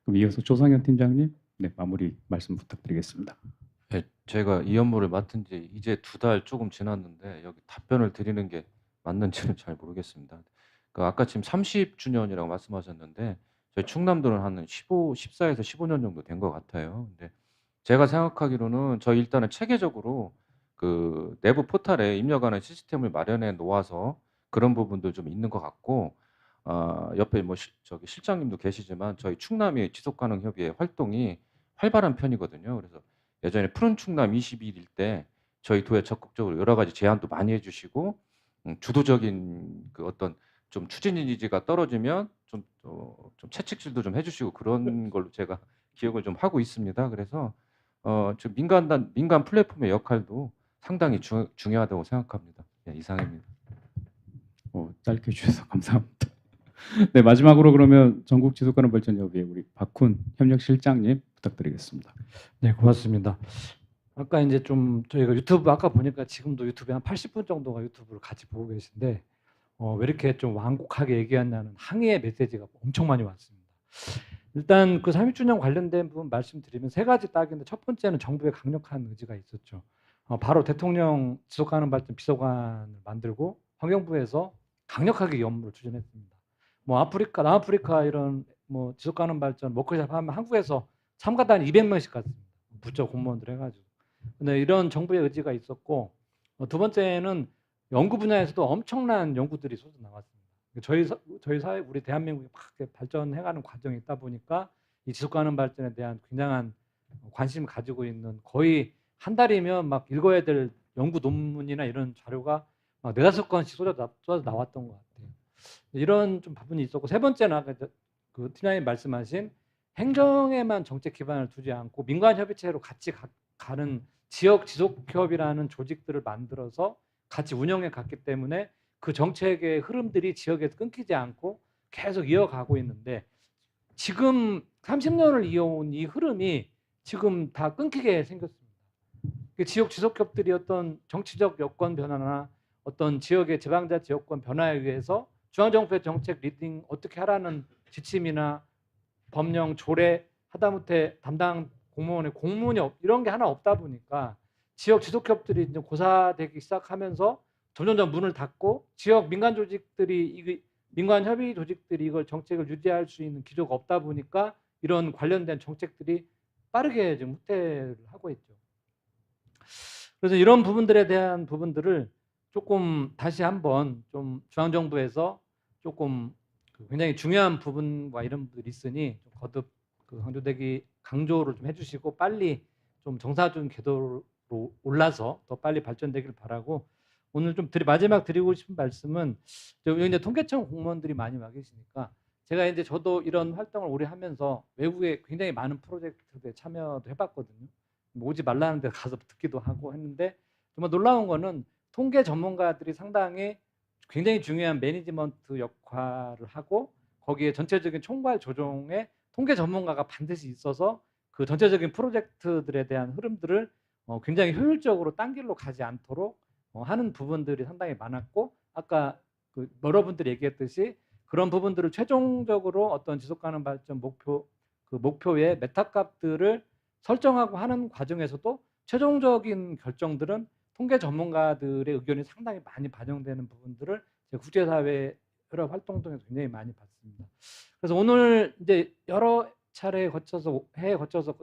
그럼 이어서 조상현 팀장님, 네, 마무리 말씀 부탁드리겠습니다. 제가 이 업무를 맡은 지 이제 2달 조금 지났는데 여기 답변을 드리는 게 맞는지는 잘 모르겠습니다. 그 아까 지금 30주년이라고 말씀하셨는데 저희 충남도는 한 14에서 15년 정도 된 것 같아요. 근데 제가 생각하기로는 저희 일단은 체계적으로 그 내부 포털에 입력하는 시스템을 마련해 놓아서 그런 부분도 좀 있는 것 같고, 옆에 뭐 저기 실장님도 계시지만 저희 충남이 지속가능 협의회 활동이 활발한 편이거든요. 그래서 예전에 푸른 충남 21일 때 저희 도에 적극적으로 여러 가지 제안도 많이 해주시고, 주도적인 그 어떤 좀 추진 의지가 떨어지면 좀 채찍질도 좀 해주시고 그런 걸로 제가 기억을 좀 하고 있습니다. 그래서 저 민간 플랫폼의 역할도 상당히 중요하다고 생각합니다. 예, 이상입니다. 짧게 해주셔서 감사합니다. 네, 마지막으로 그러면 전국 지속가능 발전 협의회 우리 박훈 협력실장님 부탁드리겠습니다. 네, 고맙습니다. 아까 이제 좀 저희가 유튜브 아까 보니까 지금도 유튜브에 한 80분 정도가 유튜브를 같이 보고 계신데 왜 이렇게 좀 완곡하게 얘기하냐는 항의의 메시지가 엄청 많이 왔습니다. 일단 그 30주년 관련된 부분 말씀드리면 3가지 딱인데 첫 번째는 정부의 강력한 의지가 있었죠. 바로 대통령 지속가능 발전 비서관을 만들고 환경부에서 강력하게 이 업무를 추진했습니다. 뭐 아프리카, 남아프리카 이런 뭐 지속가능 발전 워크숍 하면 한국에서 참가단 200명씩 갔습니다. 부처 공무원들 해가지고. 근데 이런 정부의 의지가 있었고, 두 번째는 연구 분야에서도 엄청난 연구들이 쏟아 나왔습니다. 저희 사회, 우리 대한민국이 막 발전해가는 과정이 있다 보니까 이 지속가능 발전에 대한 굉장한 관심을 가지고 있는, 거의 한 달이면 막 읽어야 될 연구 논문이나 이런 자료가 막 4-5건씩 쏟아 나왔던 것 같아요. 이런 좀 부분이 있었고, 세 번째는 아까 그 팀장님 말씀하신 행정에만 정책 기반을 두지 않고 민간 협의체로 같이 가는 지역 지속협이라는 조직들을 만들어서 같이 운영해 갔기 때문에 그 정책의 흐름들이 지역에서 끊기지 않고 계속 이어가고 있는데, 지금 30년을 이어온 이 흐름이 지금 다 끊기게 생겼습니다. 지역 지속협들이 어떤 정치적 여건 변화나 어떤 지역의 지방자치 여건 변화에 의해서 중앙정부의 정책 리딩 어떻게 하라는 지침이나 법령, 조례, 하다못해 담당 공무원의 공문이 이런 게 하나 없다 보니까 지역 지속협들이 이제 고사되기 시작하면서 점점 문을 닫고, 지역 민간 조직들이 민간 협의 조직들이 이걸 정책을 유지할 수 있는 기조가 없다 보니까 이런 관련된 정책들이 빠르게 지금 후퇴를 하고 있죠. 그래서 이런 부분들에 대한 부분들을 조금 다시 한번 좀 중앙정부에서 조금 굉장히 중요한 부분과 이런 부분들이 있으니 좀 거듭 그 강조를 좀 해주시고 빨리 좀 정상적인 궤도로 올라서 더 빨리 발전되길 바라고, 오늘 좀 마지막 드리고 싶은 말씀은, 여기 이제 통계청 공무원들이 많이 와 계시니까 제가 이제 저도 이런 활동을 오래 하면서 외국에 굉장히 많은 프로젝트에 참여도 해봤거든요. 오지 말라는 데 가서 듣기도 하고 했는데, 정말 놀라운 거는 통계 전문가들이 상당히 굉장히 중요한 매니지먼트 역할을 하고, 거기에 전체적인 총괄 조정에 통계 전문가가 반드시 있어서 그 전체적인 프로젝트들에 대한 흐름들을 굉장히 효율적으로 딴 길로 가지 않도록 하는 부분들이 상당히 많았고, 아까 그 여러분들이 얘기했듯이 그런 부분들을 최종적으로 어떤 지속가능 발전 목표의 메타값들을 설정하고 하는 과정에서도 최종적인 결정들은 통계 전문가들의 의견이 상당히 많이 반영되는 부분들을 제가 국제사회 여러 활동 통해서 굉장히 많이 봤습니다. 그래서 오늘 이제 여러 차례 거쳐서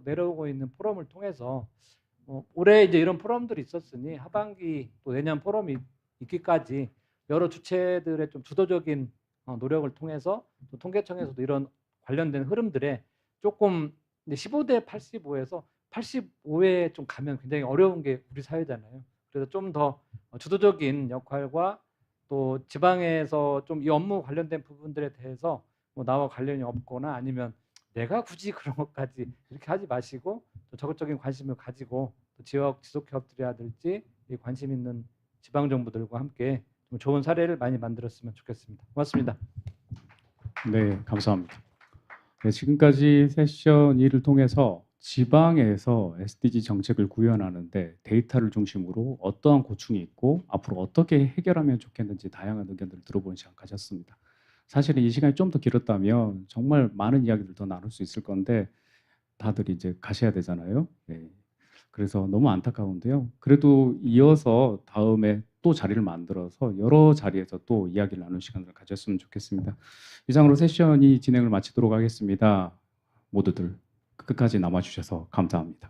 내려오고 있는 포럼을 통해서 올해 이제 이런 포럼들이 있었으니 하반기 또 내년 포럼이 있기까지 여러 주체들의 좀 주도적인 노력을 통해서 또 통계청에서도 이런 관련된 흐름들에 조금 15대 85에서 85에 좀 가면 굉장히 어려운 게 우리 사회잖아요. 그래서 좀 더 주도적인 역할과 또 지방에서 좀 이 업무 관련된 부분들에 대해서 뭐 나와 관련이 없거나 아니면 내가 굳이 그런 것까지 이렇게 하지 마시고 또 적극적인 관심을 가지고 또 지역 지속협업들이라든지 관심 있는 지방 정부들과 함께 좀 좋은 사례를 많이 만들었으면 좋겠습니다. 고맙습니다. 네, 감사합니다. 네, 지금까지 세션 2를 통해서 지방에서 SDG 정책을 구현하는데 데이터를 중심으로 어떠한 고충이 있고 앞으로 어떻게 해결하면 좋겠는지 다양한 의견들을 들어보는 시간 가졌습니다. 사실은 이 시간이 좀 더 길었다면 정말 많은 이야기들 더 나눌 수 있을 건데 다들 이제 가셔야 되잖아요. 네. 그래서 너무 안타까운데요. 그래도 이어서 다음에 또 자리를 만들어서 여러 자리에서 또 이야기를 나눌 시간을 가졌으면 좋겠습니다. 이상으로 세션이 진행을 마치도록 하겠습니다. 모두들 끝까지 남아주셔서 감사합니다.